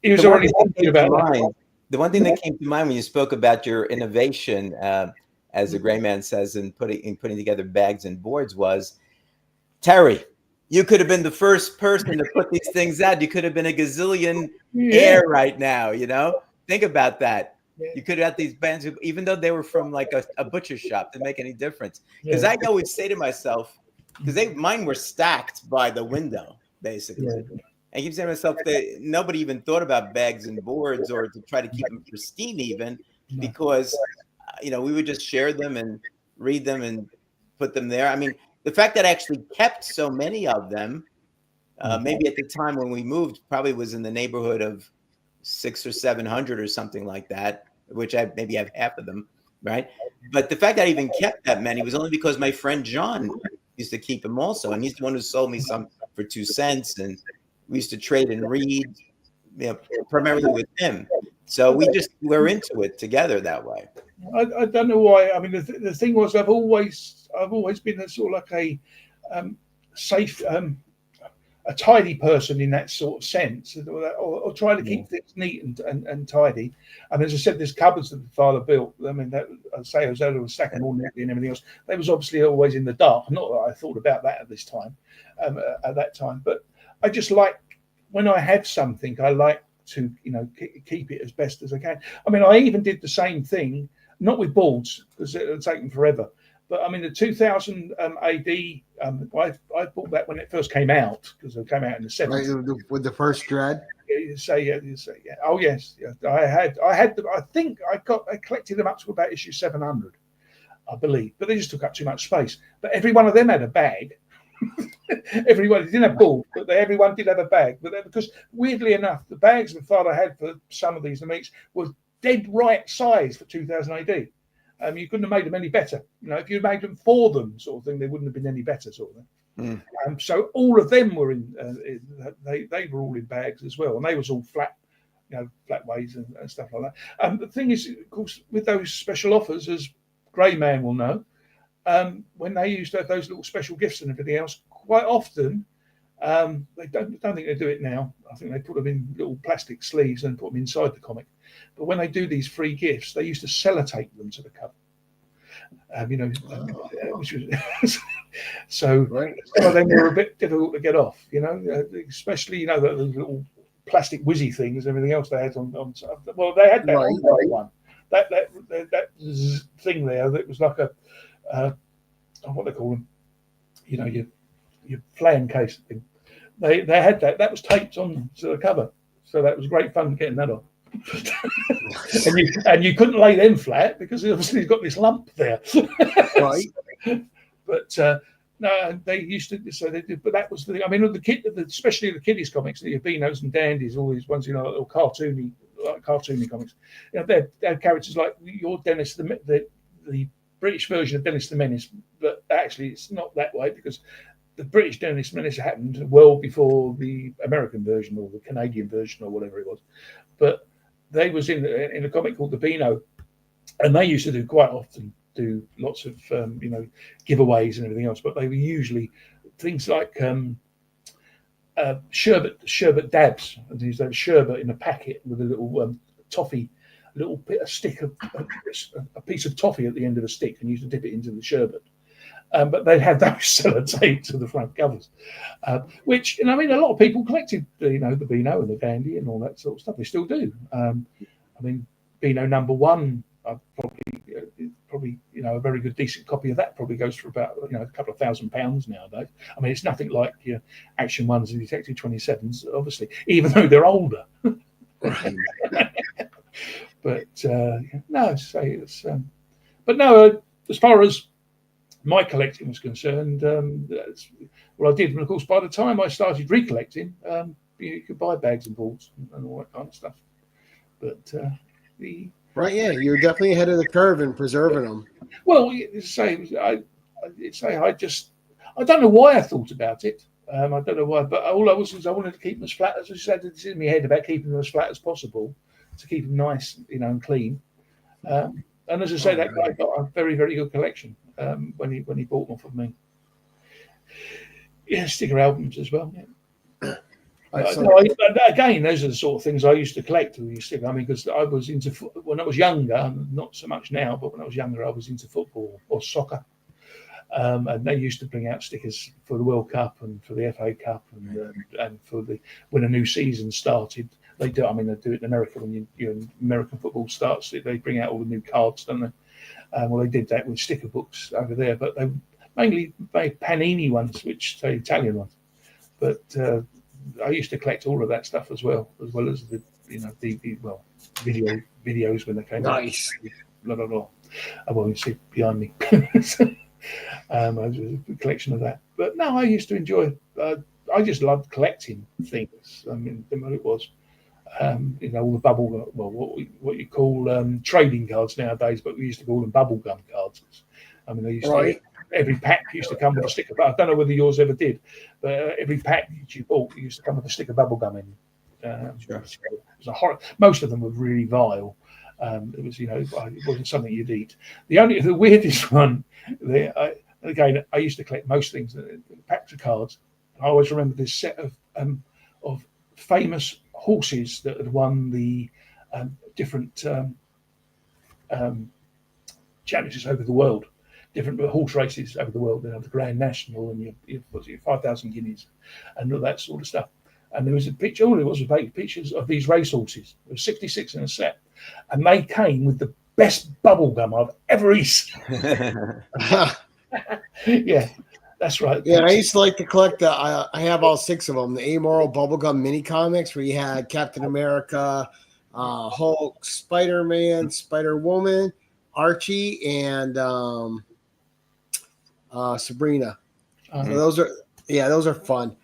He was already thinking about that.
The one thing that came to mind when you spoke about your innovation, as the gray man says, in putting together bags and boards was, Terry, you could have been the first person to put these things out. You could have been a gazillion heir right now, Think about that. Yeah. You could have had these bands, even though they were from like a butcher shop, didn't make any difference. Because I always say to myself, because mine were stacked by the window, basically. Yeah. I keep saying to myself that nobody even thought about bags and boards or to try to keep them pristine even, because, we would just share them and read them and put them there. The fact that I actually kept so many of them, maybe at the time when we moved, probably was in the neighborhood of, 600 or 700 or something like that, which I maybe have half of them, right? But the fact that I even kept that many was only because my friend John used to keep them also, and he's the one who sold me some for 2 cents, and we used to trade and read, primarily with him. So we're into it together that way.
I don't know why. I mean, the thing was, I've always been a sort of like a safe, a tidy person in that sort of sense, or try to keep things neat and tidy. And as I said, there's cupboards that the father built. I mean, that I'd say was stacking all neatly and everything else. They was obviously always in the dark. Not that I thought about that at this time, at that time, but I just like when I have something, I like to keep it as best as I can. I mean, I even did the same thing, not with boards because it had taken forever. But I mean, the 2000 AD, I bought that when it first came out because it came out in the 70s.
Right, with the first Dread.
You say yeah. Oh yes, yeah. I think I collected them up to about issue 700, I believe. But they just took up too much space. But every one of them had a bag. Everyone didn't have balls, but everyone did have a bag. But because weirdly enough, the bags my father had for some of these comics was dead right size for 2000 AD. You couldn't have made them any better. If you'd made them for them, sort of thing, they wouldn't have been any better, sort of thing. So all of them were in. They were all in bags as well, and they was all flat, flat ways and stuff like that. The thing is, of course, with those special offers, as Grey Man will know, when they used to have those little special gifts and everything else, quite often they don't think they do it now. I think they put them in little plastic sleeves and put them inside the comic. But when they do these free gifts, they used to sellotape them to the cover. Which was so. Right. Some of them were a bit difficult to get off. Especially the little plastic whizzy things and everything else they had on. Well, they had that one. That thing there that was like a what they call them, your flan case thing. They had that. That was taped on to the cover, so that was great fun getting that on. and you couldn't lay them flat because obviously you've got this lump there. Right. But no, they used to. So they did. But that was the thing. I mean, especially the kiddies comics, the Beanos and Dandies, all these ones, little cartoony comics. They had characters like your Dennis, the British version of Dennis the Menace, but actually it's not that way because the British Dennis Menace happened well before the American version or the Canadian version or whatever it was. But they was in a comic called the Beano, and they used to quite often do lots of giveaways and everything else. But they were usually things like sherbet dabs, and these sherbet in a packet with a little toffee. A stick of a piece of toffee at the end of a stick, and used to dip it into the sherbet. But they had those sellotaped to the front covers, which a lot of people collected. The Beano and the Dandy and all that sort of stuff. They still do. Beano number 1, probably a very good decent copy of that probably goes for about a couple of £1,000 nowadays. I mean, it's nothing like your Action 1s and Detective 27s, obviously, even though they're older. But no, say it's. But no, as far as my collecting was concerned, that's what I did. And of course, by the time I started recollecting, you could buy bags and balls and all that kind of stuff. But
you're definitely ahead of the curve in preserving them.
Well, I don't know why I thought about it. I don't know why, but all I was I wanted to keep them as flat as I said. It's in my head about keeping them as flat as possible to keep them nice, and clean. And as I say, that guy got a very, very good collection when he bought them off of me. Yeah, sticker albums as well. Yeah. Again, those are the sort of things I used to collect. Because I was into when I was younger, not so much now, but when I was younger, I was into football or soccer. And they used to bring out stickers for the World Cup and for the FA Cup and for when a new season started. They do. They do it in America when American football starts. They bring out all the new cards, don't they? Well, they did that with sticker books over there, but they mainly made Panini ones, which say Italian ones. But I used to collect all of that stuff as well as the videos when they came out.
Nice.
Blah blah blah. Well, you see behind me. I was a collection of that. But no, I used to enjoy. I just loved collecting things. What it was. all the bubble, well, what you call trading cards nowadays, but we used to call them bubblegum cards. I mean, they used to, every pack used to come with a sticker. But I don't know whether yours ever did, but every pack that you bought used to come with a stick of bubblegum in. Sure. It was a horror. Most of them were really vile. It was, it wasn't something you'd eat. The weirdest one, again, I used to collect most things, packs of cards. I always remember this set of famous horses that had won the different championships over the world, different horse races over the world. The Grand National and your 5,000 guineas and all that sort of stuff. And there was a picture, all it was pictures of these racehorses. There were 66 in a set. And they came with the best bubblegum I've ever eaten. Yeah, that's right.
Yeah, I used to like to collect I have all 6 of them, the Amoral bubblegum mini comics where you had Captain America, Hulk, Spider-Man, Spider-Woman, Archie, and Sabrina. So those are fun.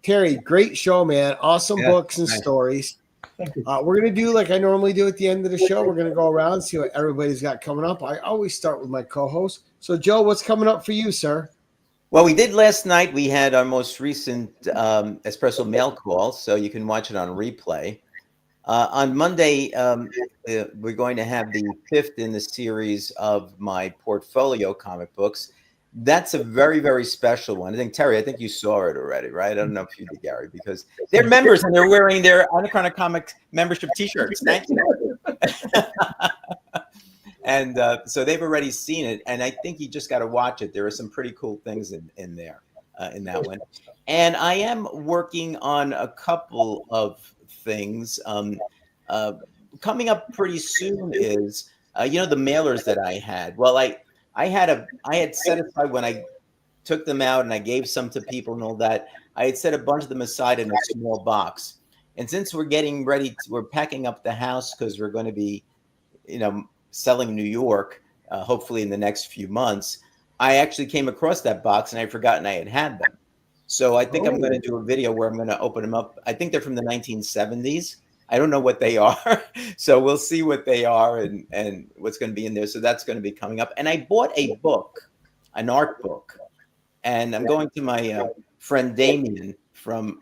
Terry, great show, man. Awesome books and stories.
Thank you.
We're going to do like I normally do at the end of the show. We're going to go around and see what everybody's got coming up. I always start with my co-host. So, Joe, what's coming up for you, sir?
Well, we did last night. We had our most recent Espresso Mail Call, so you can watch it on replay. On Monday, we're going to have the 5th in the series of my portfolio comic books. That's a very, very special one. Terry, I think you saw it already, right? I don't know if you did, Gary, because they're members and they're wearing their Anachronic Comics membership T-shirts. Thank you. And so they've already seen it, and I think you just got to watch it. There are some pretty cool things in there, in that one. And I am working on a couple of things. Coming up pretty soon is, the mailers that I had. Well, I had set aside when I took them out and I gave some to people and all that. I had set a bunch of them aside in a small box. And since we're getting ready, we're packing up the house because we're going to be, selling New York, hopefully in the next few months. I actually came across that box and I'd forgotten I had them. So I think I'm going to do a video where I'm going to open them up. I think they're from the 1970s. I don't know what they are. So we'll see what they are and what's going to be in there. So that's going to be coming up. And I bought a book, an art book. And I'm going to my friend Damien from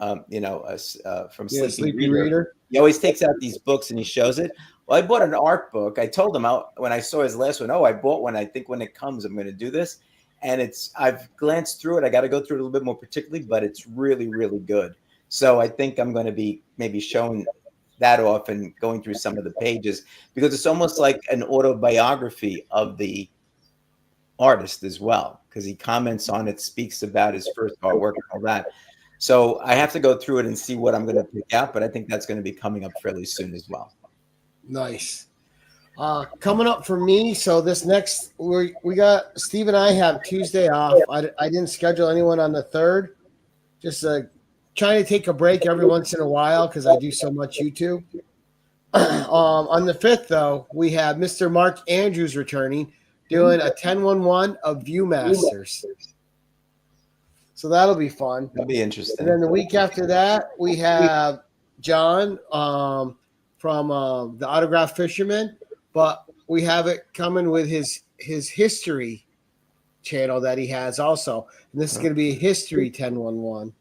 Sleepy Reader. He always takes out these books and he shows it. Well, I bought an art book. I told him when I saw his last one, I bought one. I think when it comes, I'm going to do this. And I've glanced through it. I got to go through it a little bit more particularly, but it's really, really good. So I think I'm going to be maybe showing that off and going through some of the pages because it's almost like an autobiography of the artist as well, because he comments on it, speaks about his first artwork and all that. So I have to go through it and see what I'm going to pick out, but I think that's going to be coming up fairly soon as well.
Nice. Coming up for me, so this next we got Steve and I have Tuesday off. I didn't schedule anyone on the 3rd. Just trying to take a break every once in a while because I do so much YouTube. On the 5th, though, we have Mr. Mark Andrews returning, doing a 10-1-1 of Viewmasters. So that'll be fun.
That'll be interesting.
And then the week after that, we have John from the Autograph Fisherman, but we have it coming with his history channel that he has also. And this is going to be a history 10-1-1.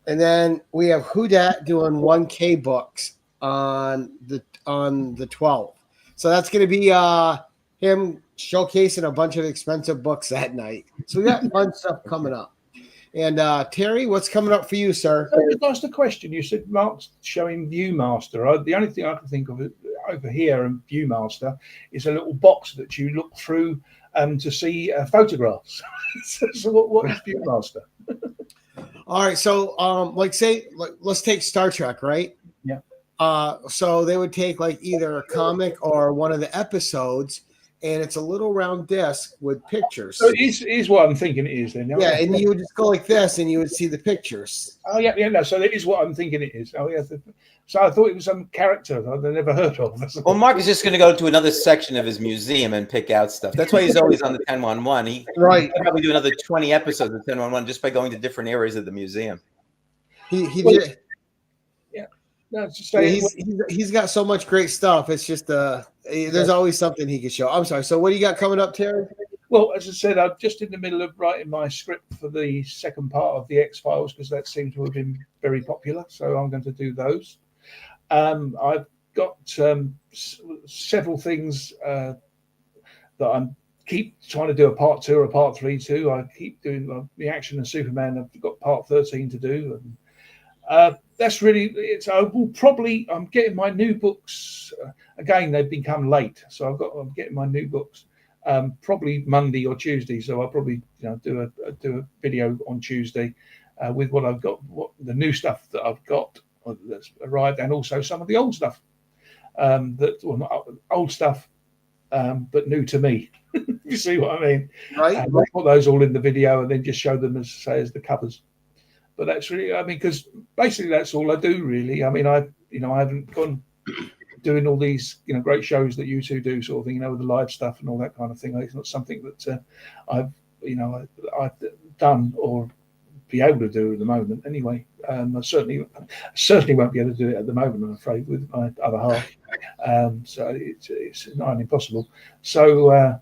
And then we have Hudat doing 1K books on the 12th. So that's going to be him showcasing a bunch of expensive books that night. So we got fun stuff coming up. And Terry, what's coming up for you, sir?
That's the question. You said Mark's showing Viewmaster. The only thing I can think of over here in Viewmaster is a little box that you look through to see photographs. So what is Viewmaster?
All right, so let's take Star Trek, right?
Yeah.
So they would take like either a comic or one of the episodes, and it's a little round disc with pictures.
So it is what I'm thinking it is then.
Yeah, and you would just go like this, and you would see the pictures.
Oh yeah, no. So it is what I'm thinking it is. Oh yeah. So I thought it was some character I'd never heard of.
Well, Mark is just going to go to another section of his museum and pick out stuff. That's why he's always on the 10-1-1. He
right.
Probably do another 20 episodes of 10-1-1 just by going to different areas of the museum.
He did.
Yeah. No, to say
he's got so much great stuff. It's just there's always something he can show. I'm sorry. So what do you got coming up, Terry?
Well, as I said, I'm just in the middle of writing my script for the second part of the X-Files because that seemed to have been very popular. So I'm going to do those. I've got several things that I'm keep trying to do a part 2 or a part 3 to. I keep doing the Action of Superman. I've got part 13 to do. And that's really it's. I'm getting my new books again. They've become late, so I'm getting my new books probably Monday or Tuesday. So I'll probably do a video on Tuesday with what I've got, what the new stuff that I've got that's arrived, and also some of the old stuff not old stuff, but new to me. You see what I mean?
Right.
And I'll put those all in the video and then just show them as the covers. But that's really, because basically that's all I do, really. I haven't gone doing all these, great shows that you two do, sort of thing, with the live stuff and all that kind of thing. It's not something that I've done or be able to do at the moment. Anyway, I certainly won't be able to do it at the moment, I'm afraid, with my other half. So it's not impossible. So.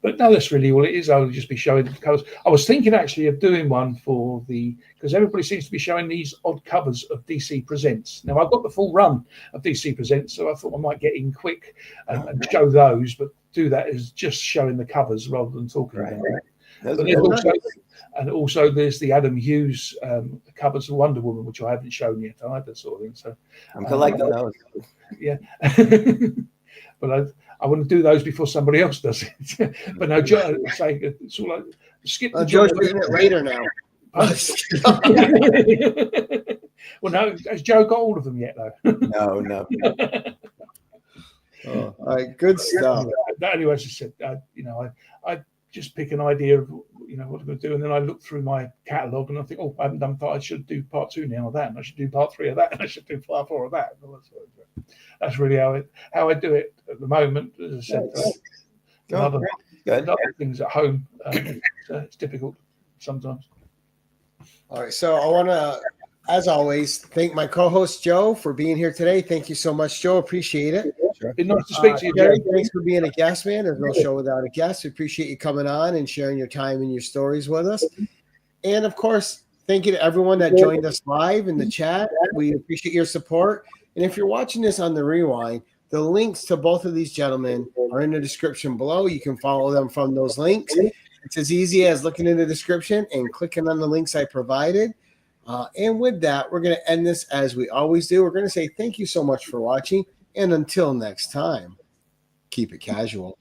But no, that's really all it is. I'll just be showing the covers. I was thinking actually of doing one because everybody seems to be showing these odd covers of DC Presents. Now, I've got the full run of DC Presents, so I thought I might get in quick and show those, but do that as just showing the covers rather than talking about it. And also there's the Adam Hughes covers of Wonder Woman, which I haven't shown yet either, sort of thing. So
I'm collecting those.
Yeah. But I want to do those before somebody else does it. But no, Joe saying it's all like skip the
Joe's doing it later now.
Well, no, has Joe got all of them yet, though?
No.
All right, good stuff.
Anyway, as I said, I just pick an idea of what I'm going to do, and then I look through my catalogue and I think, I haven't done part. I should do part 2 now of that, and I should do part 3 of that, and I should do part 4 of that. That's really how I do it at the moment. As I said, other things at home, it's difficult sometimes.
All right, so I want to, as always, thank my co-host Joe for being here today. Thank you so much, Joe. Appreciate it.
Sure. It's nice to speak to you,
Jerry.
Joe.
Thanks for being a guest, man. There's no show without a guest. We appreciate you coming on and sharing your time and your stories with us. And of course, thank you to everyone that joined us live in the chat. We appreciate your support. And if you're watching this on the rewind, the links to both of these gentlemen are in the description below. You can follow them from those links. It's as easy as looking in the description and clicking on the links I provided. And with that, we're going to end this as we always do. We're going to say thank you so much for watching. And until next time, keep it casual.